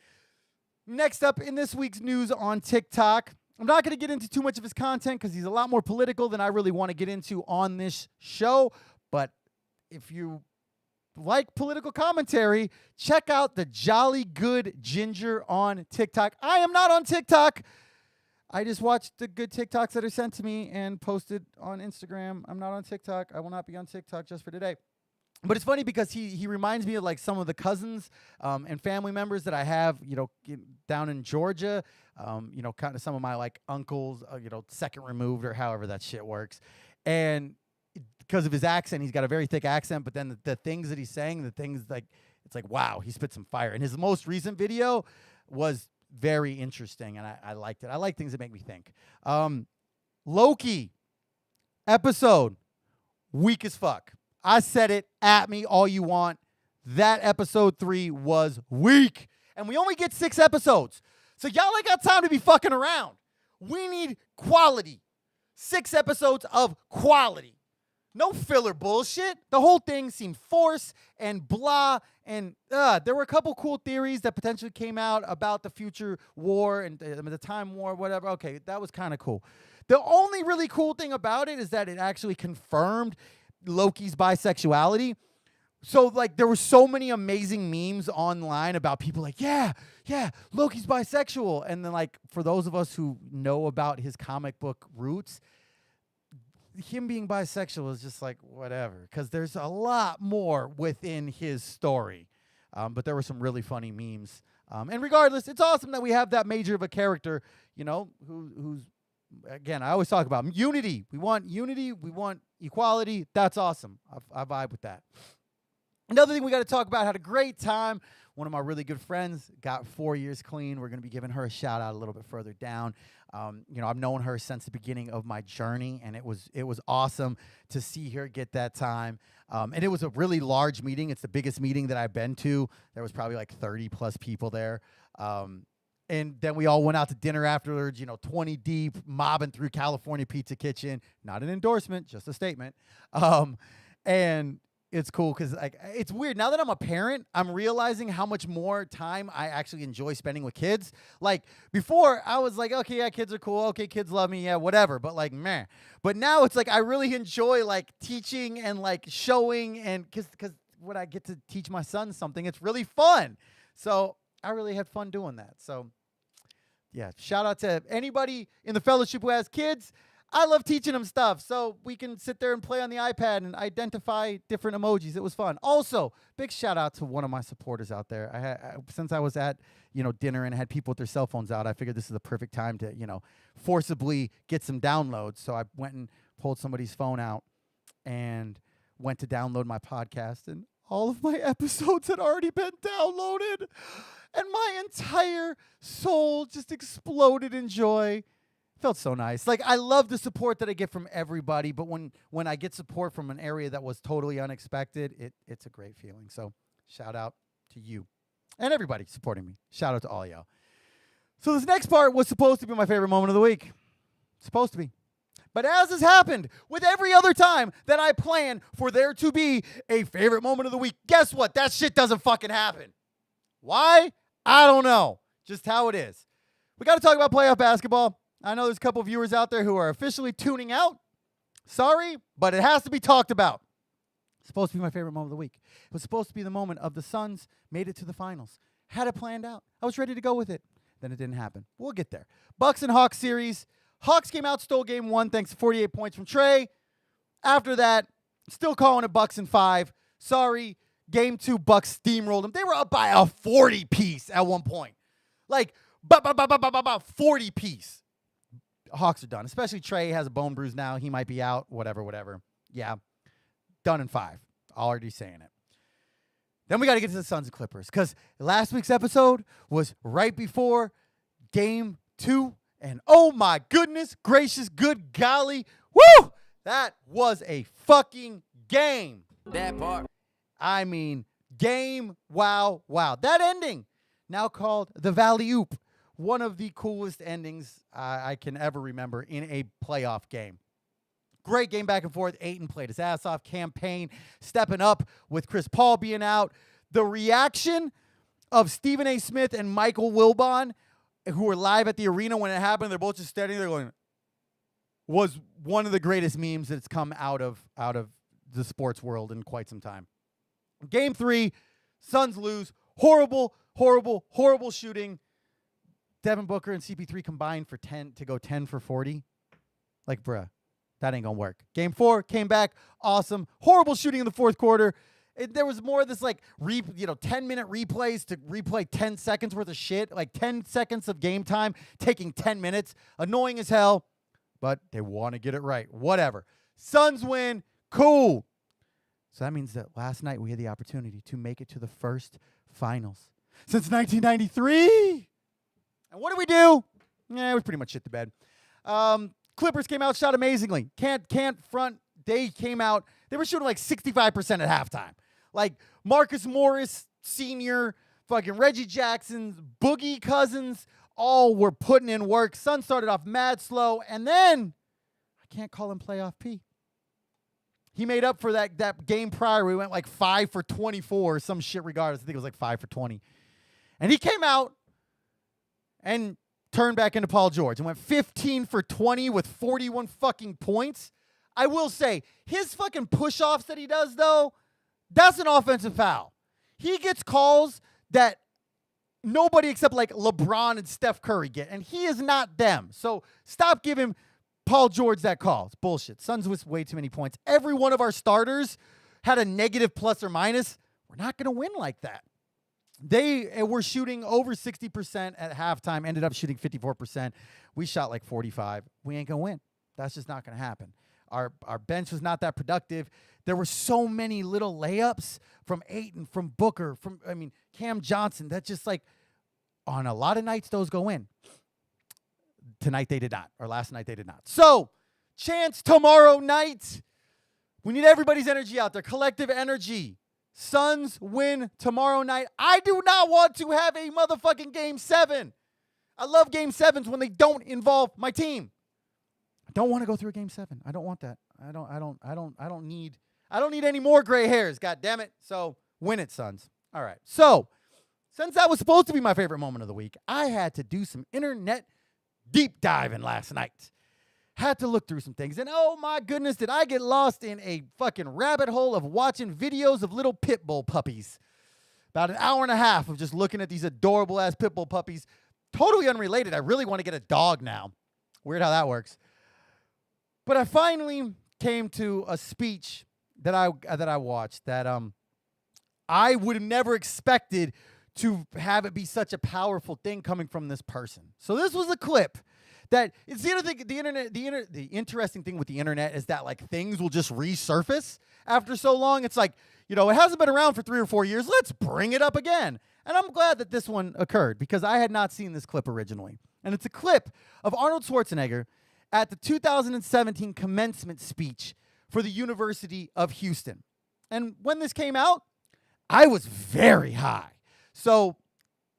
Next up in this week's news on TikTok, I'm not going to get into too much of his content because he's a lot more political than I really want to get into on this show. But if you like political commentary, check out the Jolly Good Ginger on TikTok. I am not on TikTok. I just watched the good TikToks that are sent to me and posted on Instagram. I'm not on TikTok. I will not be on TikTok just for today. But it's funny because he reminds me of like some of the cousins and family members that I have, down in Georgia. Kind of some of my like uncles, second removed or however that shit works. And because of his accent, he's got a very thick accent, but then the things that he's saying, it's like, wow, he spit some fire. And his most recent video was very interesting, and I liked it. I like things that make me think. Loki episode, weak as fuck. I said it, at me all you want. That episode 3 was weak. And we only get 6 episodes. So y'all ain't got time to be fucking around. We need quality. 6 episodes of quality. No filler bullshit. The whole thing seemed forced and blah. And there were a couple cool theories that potentially came out about the future war and the time war, whatever. Okay, that was kind of cool. The only really cool thing about it is that it actually confirmed Loki's bisexuality. So, like, there were so many amazing memes online about people like, yeah, Loki's bisexual. And then, like, for those of us who know about his comic book roots, him being bisexual is just like whatever, because there's a lot more within his story. But there were some really funny memes. And regardless, it's awesome that we have that major of a character, who's, again, I always talk about unity. We want unity. We want equality. That's awesome. I vibe with that. Another thing we got to talk about, had a great time. One of my really good friends got 4 years clean. We're going to be giving her a shout out a little bit further down. I've known her since the beginning of my journey, and it was awesome to see her get that time. And it was a really large meeting. It's the biggest meeting that I've been to. There was probably like 30 plus people there. And then we all went out to dinner afterwards, 20 deep, mobbing through California Pizza Kitchen. Not an endorsement, just a statement. And it's cool because it's weird. Now that I'm a parent, I'm realizing how much more time I actually enjoy spending with kids. Like, before, I was like, okay, yeah, kids are cool. Okay, kids love me. Yeah, whatever. But, like, meh. But now it's like I really enjoy, like, teaching and, like, showing. And because when I get to teach my son something, it's really fun. So I really had fun doing that. So, yeah, shout out to anybody in the fellowship who has kids. I love teaching them stuff, so we can sit there and play on the iPad and identify different emojis. It was fun. Also, big shout out to one of my supporters out there. Since I was at dinner and had people with their cell phones out, I figured this is the perfect time to forcibly get some downloads. So I went and pulled somebody's phone out and went to download my podcast, and all of my episodes had already been downloaded, and my entire soul just exploded in joy. Felt so nice. Like, I love the support that I get from everybody, but when I get support from an area that was totally unexpected, it's a great feeling. So shout out to you and everybody supporting me. Shout out to all y'all. So this next part was supposed to be my favorite moment of the week. Supposed to be. But as has happened with every other time that I plan for there to be a favorite moment of the week, guess what? That shit doesn't fucking happen. Why? I don't know. Just how it is. We got to talk about playoff basketball. I know there's a couple of viewers out there who are officially tuning out. Sorry, but it has to be talked about. It's supposed to be my favorite moment of the week. It was supposed to be the moment of the Suns made it to the finals. Had it planned out. I was ready to go with it. Then it didn't happen. We'll get there. Bucks and Hawks series. Hawks came out, stole game 1 thanks to 48 points from Trey. After that, still calling it Bucks in 5. Sorry, game 2, Bucks steamrolled them. They were up by a 40-piece at one point. Like, 40-piece. Hawks are done. Especially Trey has a bone bruise now. He might be out. Whatever. Yeah. Done in 5. Already saying it. Then we got to get to the Suns and Clippers, because last week's episode was right before game 2. And oh my goodness gracious, good golly. Woo! That was a fucking game. That part. I mean, game, wow. That ending, now called the Valley Oop. One of the coolest endings I can ever remember in a playoff game. Great game back and forth. Ayton played his ass off. Campaign stepping up with Chris Paul being out. The reaction of Stephen A. Smith and Michael Wilbon, who were live at the arena when it happened, they're both just standing there going, was one of the greatest memes that's come out of the sports world in quite some time. Game 3, Suns lose. Horrible shooting. Devin Booker and CP3 combined for 10 to go 10 for 40. Like, bruh, that ain't gonna work. Game 4 came back, awesome. Horrible shooting in the fourth quarter. There was more of this 10-minute replays to replay 10 seconds worth of shit. Like 10 seconds of game time taking 10 minutes. Annoying as hell, but they want to get it right. Whatever. Suns win. Cool. So that means that last night we had the opportunity to make it to the first finals since 1993. And what did we do? We pretty much shit the bed. Clippers came out, shot amazingly. Can't front. They came out. They were shooting like 65% at halftime. Like Marcus Morris Sr., fucking Reggie Jackson, Boogie Cousins, all were putting in work. Sun started off mad slow, and then I can't call him playoff P. He made up for that game prior. We went like 5 for 24 or some shit regardless. I think it was like 5 for 20. And he came out and turned back into Paul George and went 15 for 20 with 41 fucking points. I will say, his fucking push-offs that he does, though, that's an offensive foul. He gets calls that nobody except like LeBron and Steph Curry get, and he is not them. So stop giving Paul George that call. It's bullshit. Suns with way too many points. Every one of our starters had a negative plus or minus. We're not going to win like that. They were shooting over 60% at halftime, ended up shooting 54%. We shot like 45. We ain't going to win. That's just not going to happen. Our bench was not that productive. There were so many little layups from Ayton, from Booker, Cam Johnson. That just like, on a lot of nights, those go in. Tonight they did not, or last night they did not. So, chance tomorrow night. We need everybody's energy out there, collective energy. Suns win tomorrow night. I do not want to have a motherfucking game 7. I love game 7s when they don't involve my team. I don't want to go through a game 7. I don't want that. I don't need any more gray hairs. God damn it. So win it, Suns. All right. So since that was supposed to be my favorite moment of the week, I had to do some internet deep diving last night. Had to look through some things. And oh my goodness, did I get lost in a fucking rabbit hole of watching videos of little pit bull puppies. About an hour and a half of just looking at these adorable ass pit bull puppies. Totally unrelated. I really want to get a dog now. Weird how that works. But I finally came to a speech that I watched that I would have never expected to have it be such a powerful thing coming from this person. So this was a clip that it's the other thing. The interesting thing with the internet is that like things will just resurface after so long. It's like, it hasn't been around for 3 or 4 years. Let's bring it up again. And I'm glad that this one occurred because I had not seen this clip originally. And it's a clip of Arnold Schwarzenegger at the 2017 commencement speech for the University of Houston. And when this came out, I was very high. So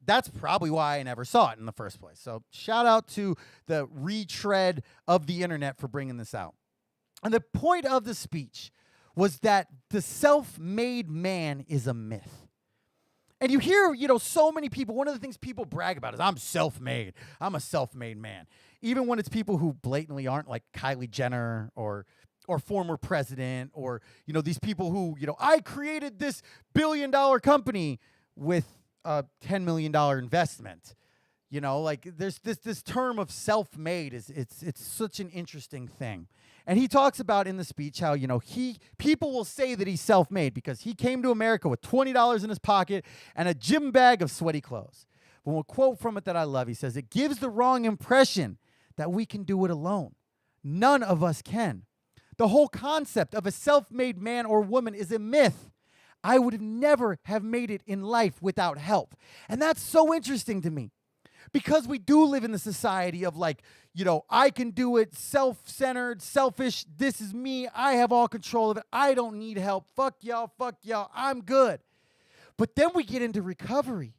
that's probably why I never saw it in the first place. So shout out to the retread of the internet for bringing this out. And the point of the speech was that the self-made man is a myth. And you hear, so many people, one of the things people brag about is I'm self-made. I'm a self-made man. Even when it's people who blatantly aren't, like Kylie Jenner or former president or, these people who, I created this billion-dollar company with a $10 million investment. Like there's this term of self-made it's such an interesting thing. And he talks about in the speech how, people will say that he's self-made because he came to America with $20 in his pocket and a gym bag of sweaty clothes. But one quote from it that I love, he says, it gives the wrong impression that we can do it alone. None of us can. The whole concept of a self-made man or woman is a myth. I would have never have made it in life without help. And that's so interesting to me. Because we do live in the society of like, I can do it, self-centered, selfish, this is me, I have all control of it, I don't need help, fuck y'all, I'm good. But then we get into recovery,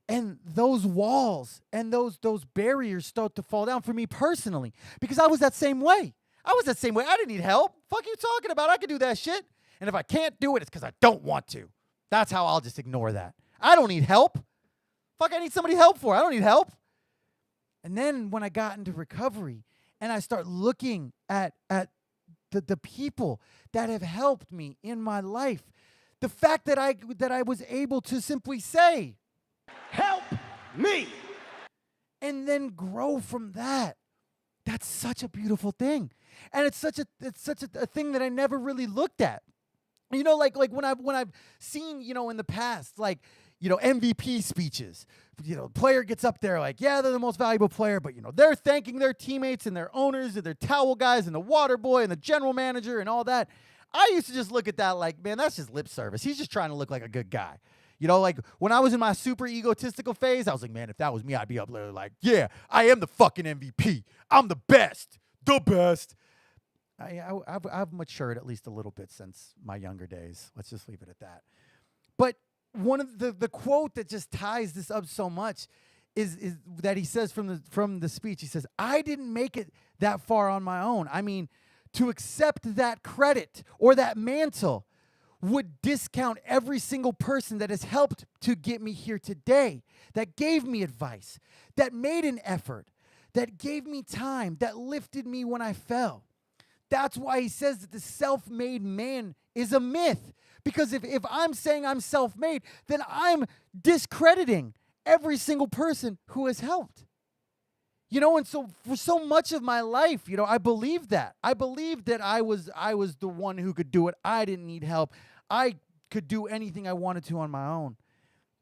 and those walls and those barriers start to fall down for me personally, because I was that same way. I didn't need help. Fuck you talking about? I can do that shit. And if I can't do it, it's because I don't want to. That's how I'll just ignore that. I don't need help. Fuck, I need somebody help for. I don't need help. And then when I got into recovery and I start looking at the people that have helped me in my life, the fact that I was able to simply say, "Help me," and then grow from that. That's such a beautiful thing. And it's such a thing that I never really looked at. Like when I've seen, in the past, like, MVP speeches, player gets up there like, yeah, they're the most valuable player, but, they're thanking their teammates and their owners and their towel guys and the water boy and the general manager and all that. I used to just look at that like, man, that's just lip service. He's just trying to look like a good guy. Like when I was in my super egotistical phase, I was like, man, if that was me, I'd be up there like, yeah, I am the fucking MVP. I'm the best. I've matured at least a little bit since my younger days. Let's just leave it at that. But one of the quote that just ties this up so much is that he says from the speech. He says, I didn't make it that far on my own. I mean, to accept that credit or that mantle would discount every single person that has helped to get me here today, that gave me advice, that made an effort, that gave me time, that lifted me when I fell. That's why he says that the self-made man is a myth. Because if I'm saying I'm self-made, then I'm discrediting every single person who has helped. And so for so much of my life, I believed that. I believed that I was the one who could do it. I didn't need help. I could do anything I wanted to on my own.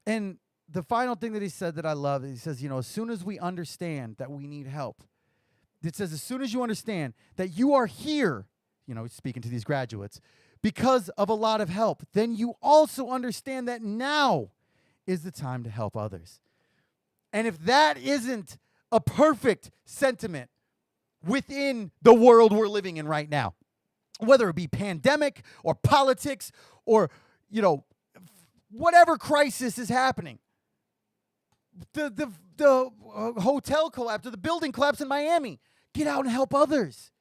And the final thing that he said that I love, he says, as soon as we understand that we need help, it says, as soon as you understand that you are here, speaking to these graduates, because of a lot of help, then you also understand that now is the time to help others. And if that isn't a perfect sentiment within the world we're living in right now, whether it be pandemic or politics or, whatever crisis is happening, the hotel collapse or the building collapse in Miami, get out and help others.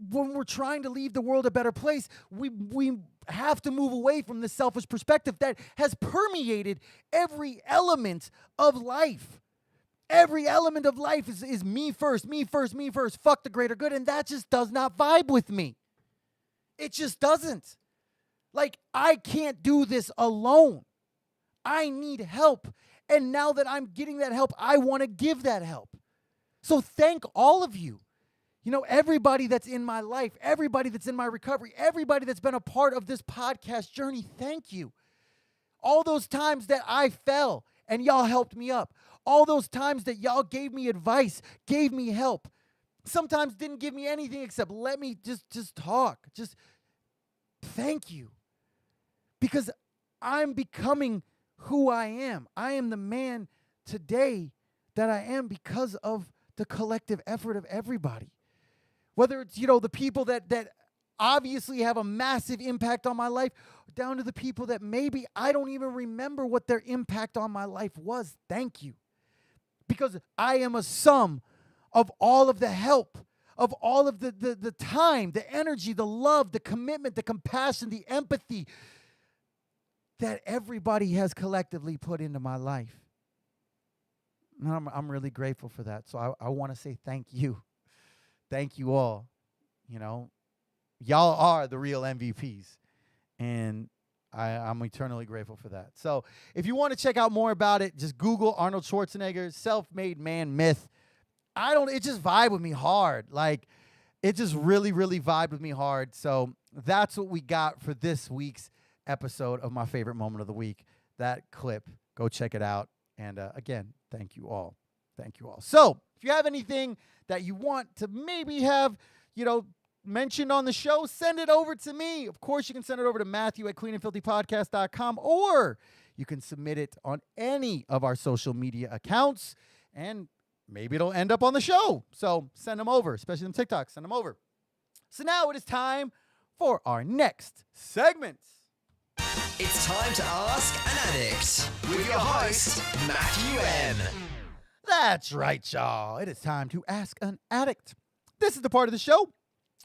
When we're trying to leave the world a better place, we have to move away from this selfish perspective that has permeated every element of life. Every element of life is me first, fuck the greater good, and that just does not vibe with me. It just doesn't. Like, I can't do this alone. I need help, and now that I'm getting that help, I want to give that help. So thank all of you. Everybody that's in my life, everybody that's in my recovery, everybody that's been a part of this podcast journey, thank you. All those times that I fell and y'all helped me up. All those times that y'all gave me advice, gave me help. Sometimes didn't give me anything except let me just talk. Just thank you. Because I'm becoming who I am. I am the man today that I am because of the collective effort of everybody. Whether it's, the people that obviously have a massive impact on my life, down to the people that maybe I don't even remember what their impact on my life was. Thank you. Because I am a sum of all of the help, of all of the time, the energy, the love, the commitment, the compassion, the empathy that everybody has collectively put into my life. And I'm really grateful for that. So I want to say thank you. Thank you all. Y'all are the real MVPs. And I'm eternally grateful for that. So if you want to check out more about it, just Google Arnold Schwarzenegger, self-made man myth. It just vibed with me hard. It just really, really vibed with me hard. So that's what we got for this week's episode of My Favorite Moment of the Week. That clip, go check it out. And again, thank you all. Thank you all. So if you have anything that you want to maybe have, mentioned on the show, send it over to me. Of course, you can send it over to Matthew at CleanAndFilthyPodcast.com, or you can submit it on any of our social media accounts, and maybe it'll end up on the show. So send them over, especially them TikToks. Send them over. So now it is time for our next segment. It's time to Ask an Addict with your host, Matthew M. That's right, y'all. It is time to Ask an Addict. This is the part of the show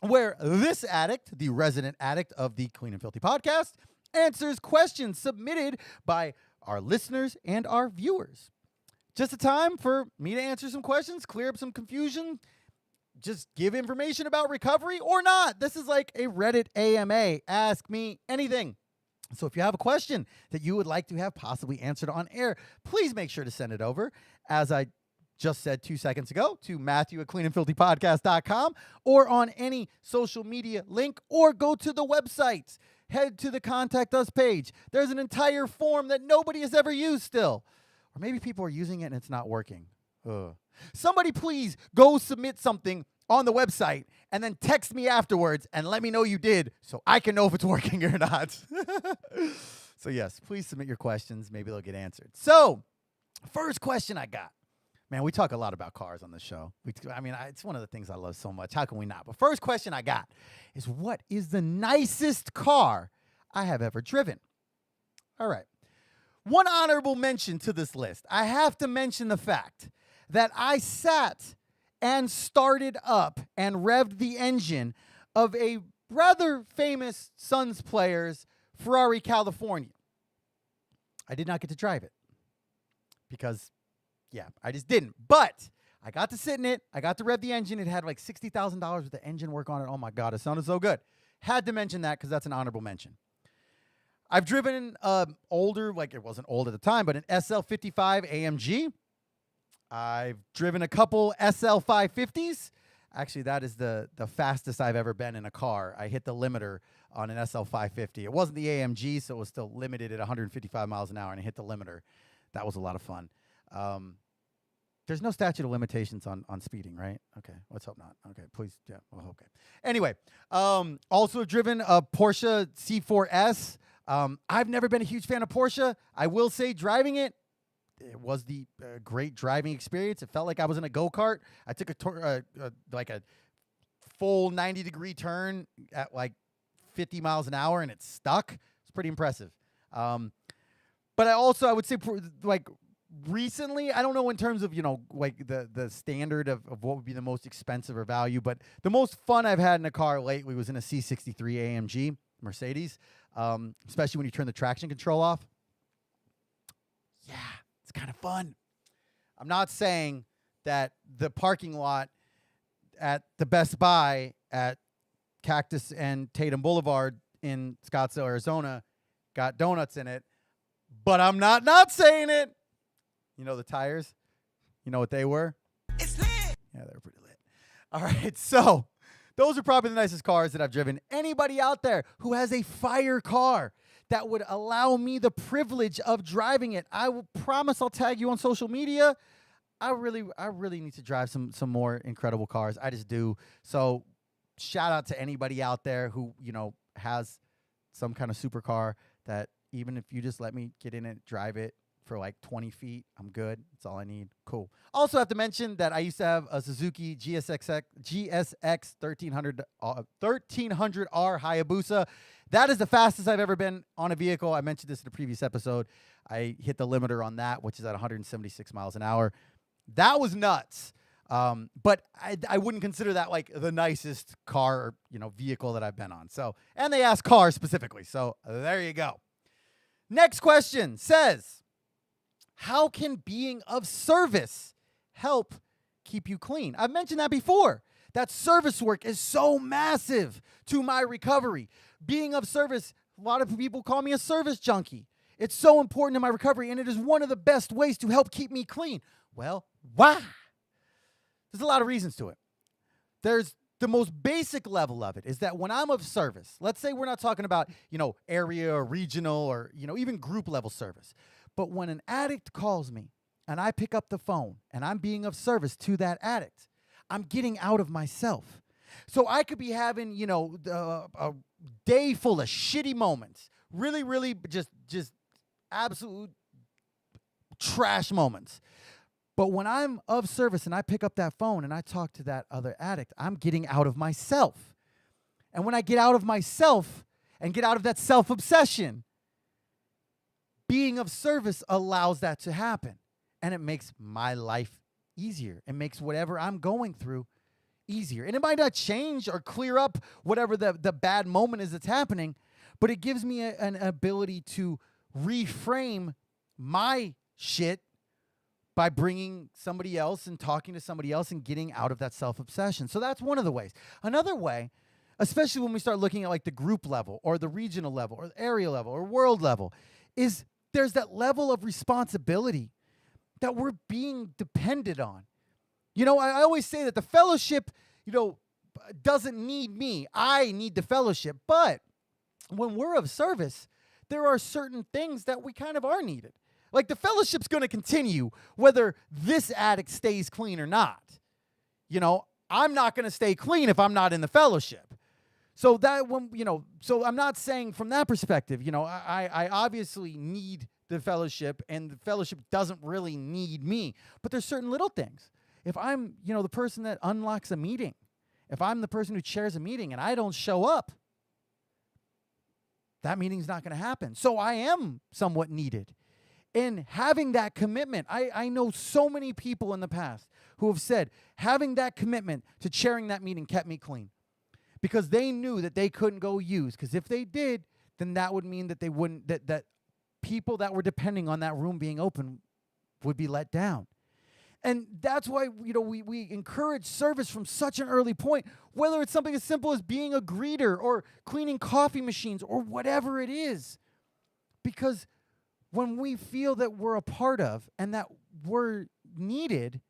where this addict, the resident addict of the Clean and Filthy podcast, answers questions submitted by our listeners and our viewers. Just a time for me to answer some questions, clear up some confusion, just give information about recovery or not. This is like a Reddit AMA. Ask me anything. So if you have a question that you would like to have possibly answered on air, please make sure to send it over, as I just said 2 seconds ago, to Matthew at CleanAndFilthyPodcast.com, or on any social media link, or go to the website. Head to the Contact Us page. There's an entire form that nobody has ever used still. Or maybe people are using it and it's not working. Ugh. Somebody please go submit something on the website and then text me afterwards and let me know you did so I can know if it's working or not. So yes, please submit your questions. Maybe they'll get answered. So first question I got. Man, we talk a lot about cars on this show. It's one of the things I love so much. How can we not? But first question I got is, what is the nicest car I have ever driven? All right. One honorable mention to this list. I have to mention the fact that I sat and started up and revved the engine of a rather famous Suns player's Ferrari California. I did not get to drive it because, I just didn't. But I got to sit in it. I got to rev the engine. It had like $60,000 worth of engine work on it. Oh, my God. It sounded so good. Had to mention that because that's an honorable mention. I've driven older, it wasn't old at the time, but an SL55 AMG. I've driven a couple SL550s. Actually, that is the fastest I've ever been in a car. I hit the limiter on an SL550. It wasn't the AMG, so it was still limited at 155 miles an hour, and I hit the limiter. That was a lot of fun. There's no statute of limitations on speeding, right? Okay, let's hope not. Okay, please, yeah, well, okay. Anyway, also have driven a Porsche C4S. I've never been a huge fan of Porsche. I will say driving it was the great driving experience. It felt like I was in a go-kart. I took a full 90-degree turn at 50 miles an hour, and it stuck. It's pretty impressive. But I would say recently, I don't know in terms of, the standard of what would be the most expensive or value, but the most fun I've had in a car lately was in a C63 AMG Mercedes, especially when you turn the traction control off. Yeah, it's kind of fun. I'm not saying that the parking lot at the Best Buy at Cactus and Tatum Boulevard in Scottsdale, Arizona got donuts in it, but I'm not saying it. You know the tires? You know what they were? It's lit. Yeah, they were pretty lit. All right, so those are probably the nicest cars that I've driven. Anybody out there who has a fire car that would allow me the privilege of driving it, I will promise I'll tag you on social media. I really need to drive some more incredible cars. I just do. So shout out to anybody out there who, has some kind of supercar that even if you just let me get in it, drive it for like 20 feet, I'm good. That's all I need. Cool. Also have to mention that I used to have a Suzuki GSX 1300R Hayabusa. That is the fastest I've ever been on a vehicle. I mentioned this in a previous episode. I hit the limiter on that, which is at 176 miles an hour. That was nuts. But I wouldn't consider that like the nicest car, vehicle that I've been on. So, and they asked cars specifically. So there you go. Next question says, how can being of service help keep you clean? I've mentioned that before. That service work is so massive to my recovery. Being of service, a lot of people call me a service junkie. It's so important to my recovery, and it is one of the best ways to help keep me clean. Well, why? There's a lot of reasons to it. There's the most basic level of it is that when I'm of service, let's say we're not talking about, area or regional or, even group level service. But when an addict calls me and I pick up the phone and I'm being of service to that addict, I'm getting out of myself. So I could be having, a day full of shitty moments, really just absolute trash moments. But when I'm of service and I pick up that phone and I talk to that other addict, I'm getting out of myself. And when I get out of myself and get out of that self-obsession, being of service allows that to happen. And it makes my life easier. It makes whatever I'm going through easier. And it might not change or clear up whatever the bad moment is that's happening, but it gives me an ability to reframe my shit by bringing somebody else and talking to somebody else and getting out of that self-obsession. So that's one of the ways. Another way, especially when we start looking at like the group level or the regional level or the area level or world level, is there's that level of responsibility that we're being dependent on. I always say that the fellowship, doesn't need me. I need the fellowship. But when we're of service, there are certain things that we kind of are needed. Like the fellowship's going to continue whether this addict stays clean or not. I'm not going to stay clean if I'm not in the fellowship. So that when, so I'm not saying from that perspective, I obviously need the fellowship and the fellowship doesn't really need me. But there's certain little things. If I'm, the person that unlocks a meeting, if I'm the person who chairs a meeting and I don't show up, that meeting's not going to happen. So I am somewhat needed. And having that commitment, I know so many people in the past who have said having that commitment to chairing that meeting kept me clean because they knew that they couldn't go use. Because if they did, then that would mean that they wouldn't, that people that were depending on that room being open would be let down. And that's why, we encourage service from such an early point, whether it's something as simple as being a greeter or cleaning coffee machines or whatever it is. Because when we feel that we're a part of and that we're needed,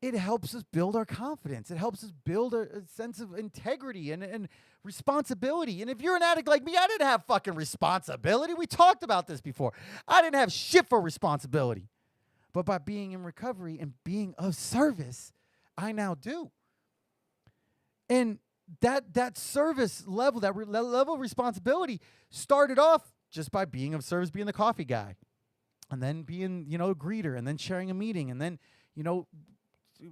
it helps us build our confidence. It helps us build a sense of integrity and responsibility. And if you're an addict like me, I didn't have fucking responsibility. We talked about this before. I didn't have shit for responsibility. But by being in recovery and being of service, I now do. And that service level, that level of responsibility started off just by being of service, being the coffee guy, and then being, a greeter, and then chairing a meeting, and then,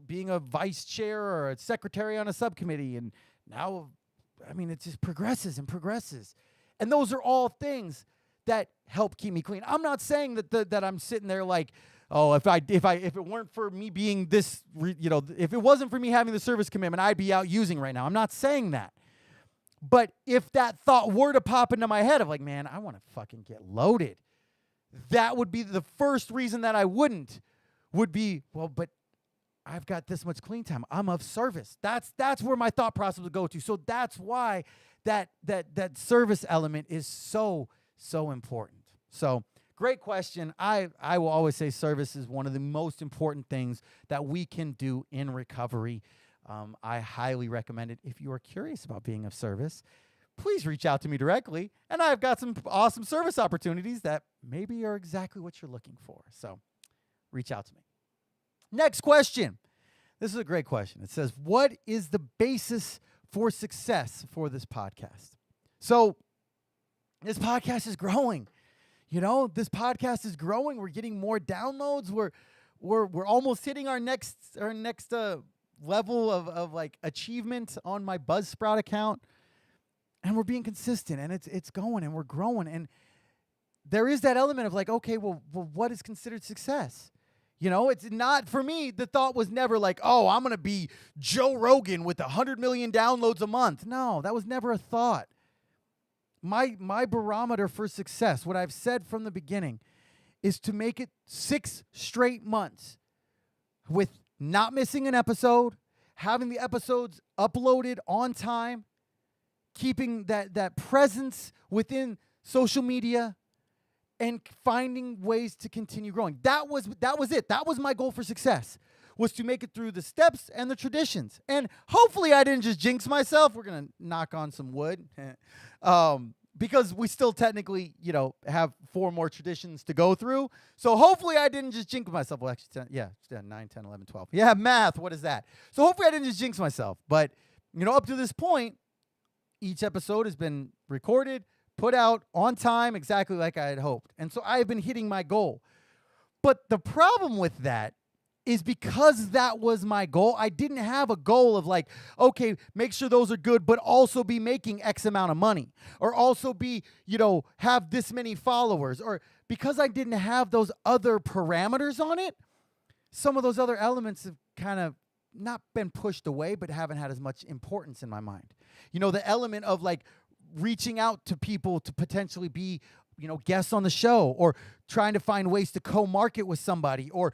being a vice chair or a secretary on a subcommittee. And now, it just progresses and progresses. And those are all things that help keep me clean. I'm not saying that I'm sitting there like, oh, if it weren't for me being this, if it wasn't for me having the service commitment, I'd be out using right now. I'm not saying that. But if that thought were to pop into my head of like, man, I want to fucking get loaded, that would be the first reason that I wouldn't, would be, well, but I've got this much clean time. I'm of service. That's where my thought process would go to. So that's why that service element is so important. So great question. I will always say service is one of the most important things that we can do in recovery. I highly recommend it. If you are curious about being of service, please reach out to me directly, and I've got some awesome service opportunities that maybe are exactly what you're looking for. So reach out to me. Next question. This is a great question. It says, what is the basis for success for this podcast? So this podcast is growing. This podcast is growing. We're getting more downloads. We're almost hitting our next level of like achievement on my Buzzsprout account, and we're being consistent, and it's going, and we're growing, and there is that element of like, okay, well, what is considered success? It's not, for me, the thought was never like, oh, I'm going to be Joe Rogan with 100 million downloads a month. No, that was never a thought. My barometer for success, what I've said from the beginning, is to make it 6 straight months with not missing an episode, having the episodes uploaded on time, keeping that presence within social media, and finding ways to continue growing. That was it. That was my goal for success, was to make it through the steps and the traditions. And hopefully I didn't just jinx myself. We're going to knock on some wood because we still technically, have 4 more traditions to go through. So hopefully I didn't just jinx myself. Well, actually, 9, 10, 11, 12. Yeah, math. What is that? So hopefully I didn't just jinx myself. But, up to this point, each episode has been recorded, put out on time, exactly like I had hoped. And so I've been hitting my goal. But the problem with that is because that was my goal, I didn't have a goal of like, okay, make sure those are good, but also be making X amount of money, or also be, have this many followers, or because I didn't have those other parameters on it, some of those other elements have kind of not been pushed away, but haven't had as much importance in my mind. The element of like reaching out to people to potentially be, guests on the show, or trying to find ways to co-market with somebody, or,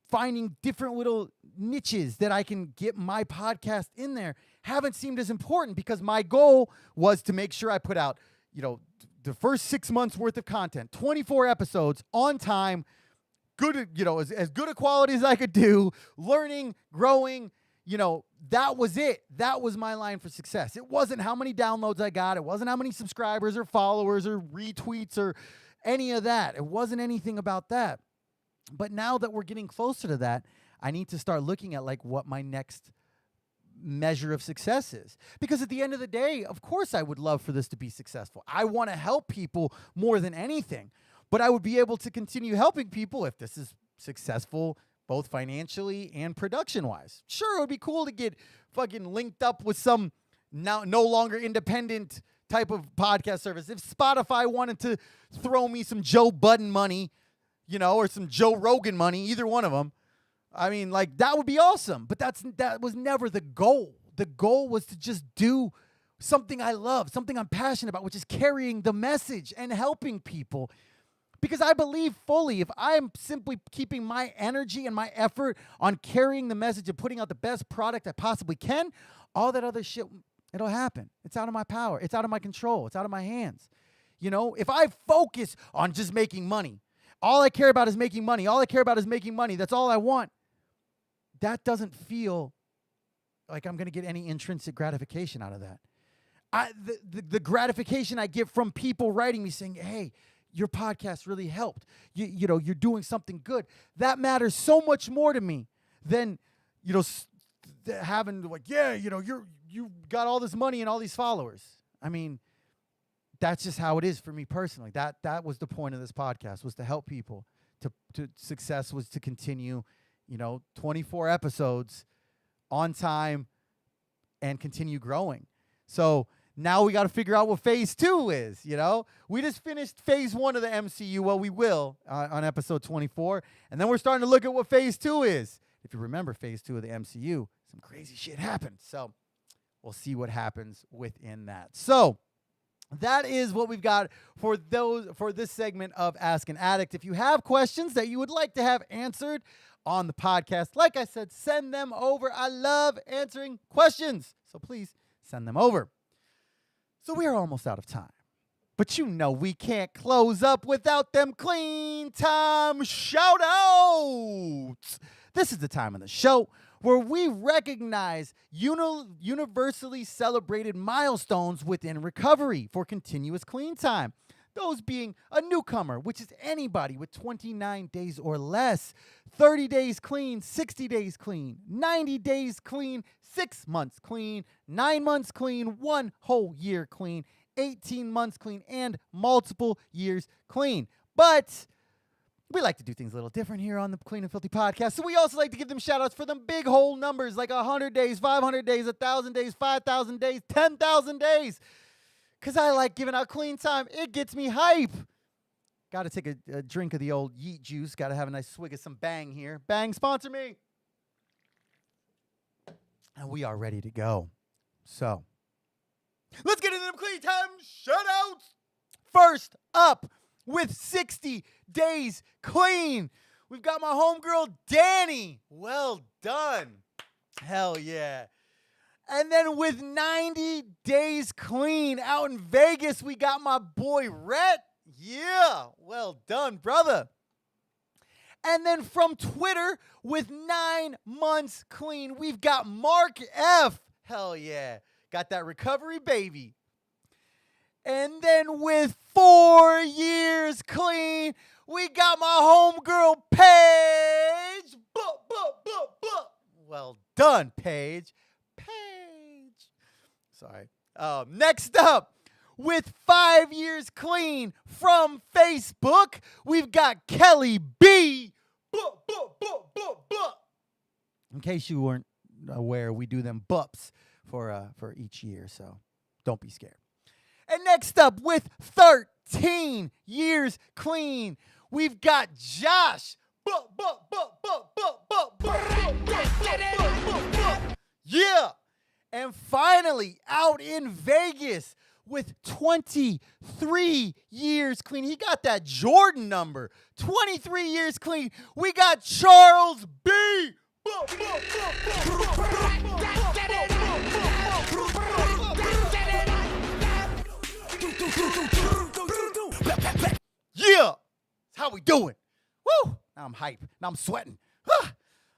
finding different little niches that I can get my podcast in there, haven't seemed as important, because my goal was to make sure I put out, the first 6 months worth of content, 24 episodes on time, good, as good a quality as I could do, learning, growing. That was it. That was my line for success. It wasn't how many downloads I got. It wasn't how many subscribers or followers or retweets or any of that. It wasn't anything about that. But now that we're getting closer to that, I need to start looking at like what my next measure of success is. Because at the end of the day, of course, I would love for this to be successful. I want to help people more than anything. But I would be able to continue helping people if this is successful, both financially and production-wise. Sure, it would be cool to get fucking linked up with some now no longer independent type of podcast service. If Spotify wanted to throw me some Joe Budden money, or some Joe Rogan money, either one of them, I mean, like, that would be awesome. But that was never the goal. The goal was to just do something I love, something I'm passionate about, which is carrying the message and helping people. Because I believe fully, if I'm simply keeping my energy and my effort on carrying the message and putting out the best product I possibly can, all that other shit, it'll happen. It's out of my power. It's out of my control. It's out of my hands. If I focus on just making money, all I care about is making money. All I care about is making money. That's all I want. That doesn't feel like I'm going to get any intrinsic gratification out of that. The gratification I get from people writing me saying, hey, your podcast really helped. You're doing something good. That matters so much more to me than, having like, you got all this money and all these followers. I mean, that's just how it is for me personally. That was the point of this podcast, was to help people. To success was to continue, 24 episodes on time and continue growing. So now we got to figure out what phase 2 is, We just finished phase 1 of the MCU. Well, we will on episode 24. And then we're starting to look at what phase 2 is. If you remember phase 2 of the MCU, some crazy shit happened. So we'll see what happens within that. So that is what we've got for this segment of Ask an Addict. If you have questions that you would like to have answered on the podcast, like I said, send them over. I love answering questions. So please send them over. So we are almost out of time. But we can't close up without them clean time shout-outs. This is the time of the show where we recognize universally celebrated milestones within recovery for continuous clean time. Those being a newcomer, which is anybody with 29 days or less, 30 days clean, 60 days clean, 90 days clean, 6 months clean, 9 months clean, 1 whole year clean, 18 months clean, and multiple years clean. But we like to do things a little different here on the Clean and Filthy podcast. So we also like to give them shout outs for them big whole numbers like 100 days, 500 days, 1,000 days, 5,000 days, 10,000 days. Because I like giving out clean time. It gets me hype. Got to take a drink of the old yeet juice. Got to have a nice swig of some Bang here. Bang, sponsor me. And we are ready to go. So, let's get into them clean time shout-outs. First up, with 60 days clean, we've got my homegirl, Danny. Well done. Hell yeah. And then with 90 days clean out in Vegas, we got my boy Rhett. Yeah, well done, brother. And then from Twitter, with 9 months clean, we've got Mark F. Hell yeah, got that recovery, baby. And then with 4 years clean, we got my homegirl, Paige. Well done, Paige. Sorry. Next up, with 5 years clean from Facebook, we've got Kelly B. In case you weren't aware, we do them bups for each year, so don't be scared. And next up, with 13 years clean, we've got Josh. Yeah. And finally, out in Vegas with 23 years clean. He got that Jordan number. 23 years clean. We got Charles B. Yeah. That's how we doing. Woo. Now I'm hype. Now I'm sweating.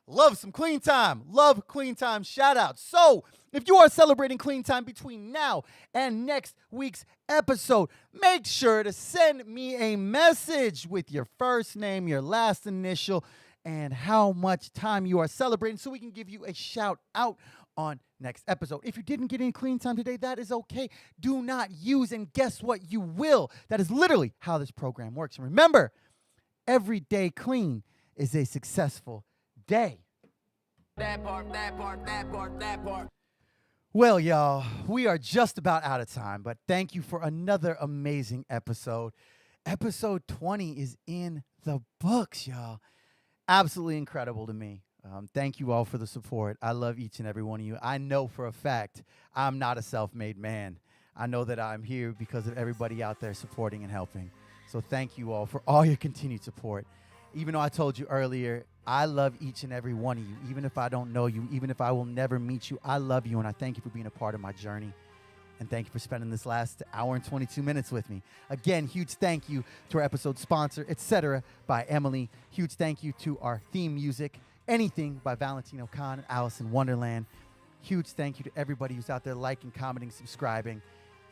Love some clean time. Love clean time shout outs. So if you are celebrating clean time between now and next week's episode, make sure to send me a message with your first name, your last initial, and how much time you are celebrating so we can give you a shout out on next episode. If you didn't get any clean time today, that is okay. Do not use, and guess what? You will. That is literally how this program works. And remember, every day clean is a successful day. That part. Well, y'all, we are just about out of time, but thank you for another amazing episode. Episode 20 is in the books, y'all. Absolutely incredible to me. Thank you all for the support. I love each and every one of you. I know for a fact I'm not a self-made man. I know that I'm here because of everybody out there supporting and helping. So thank you all for all your continued support. Even though I told you earlier, I love each and every one of you. Even if I don't know you, even if I will never meet you, I love you, and I thank you for being a part of my journey. And thank you for spending this last hour and 22 minutes with me. Again, huge thank you to our episode sponsor, Etc. by Emily. Huge thank you to our theme music, Anything by Valentino Khan and Alice in Wonderland. Huge thank you to everybody who's out there liking, commenting, subscribing.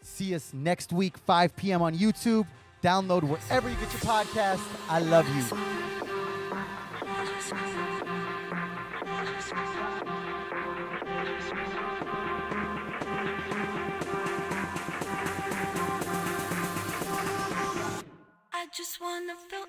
See us next week, 5 p.m. on YouTube. Download wherever you get your podcast. I love you. I just wanna feel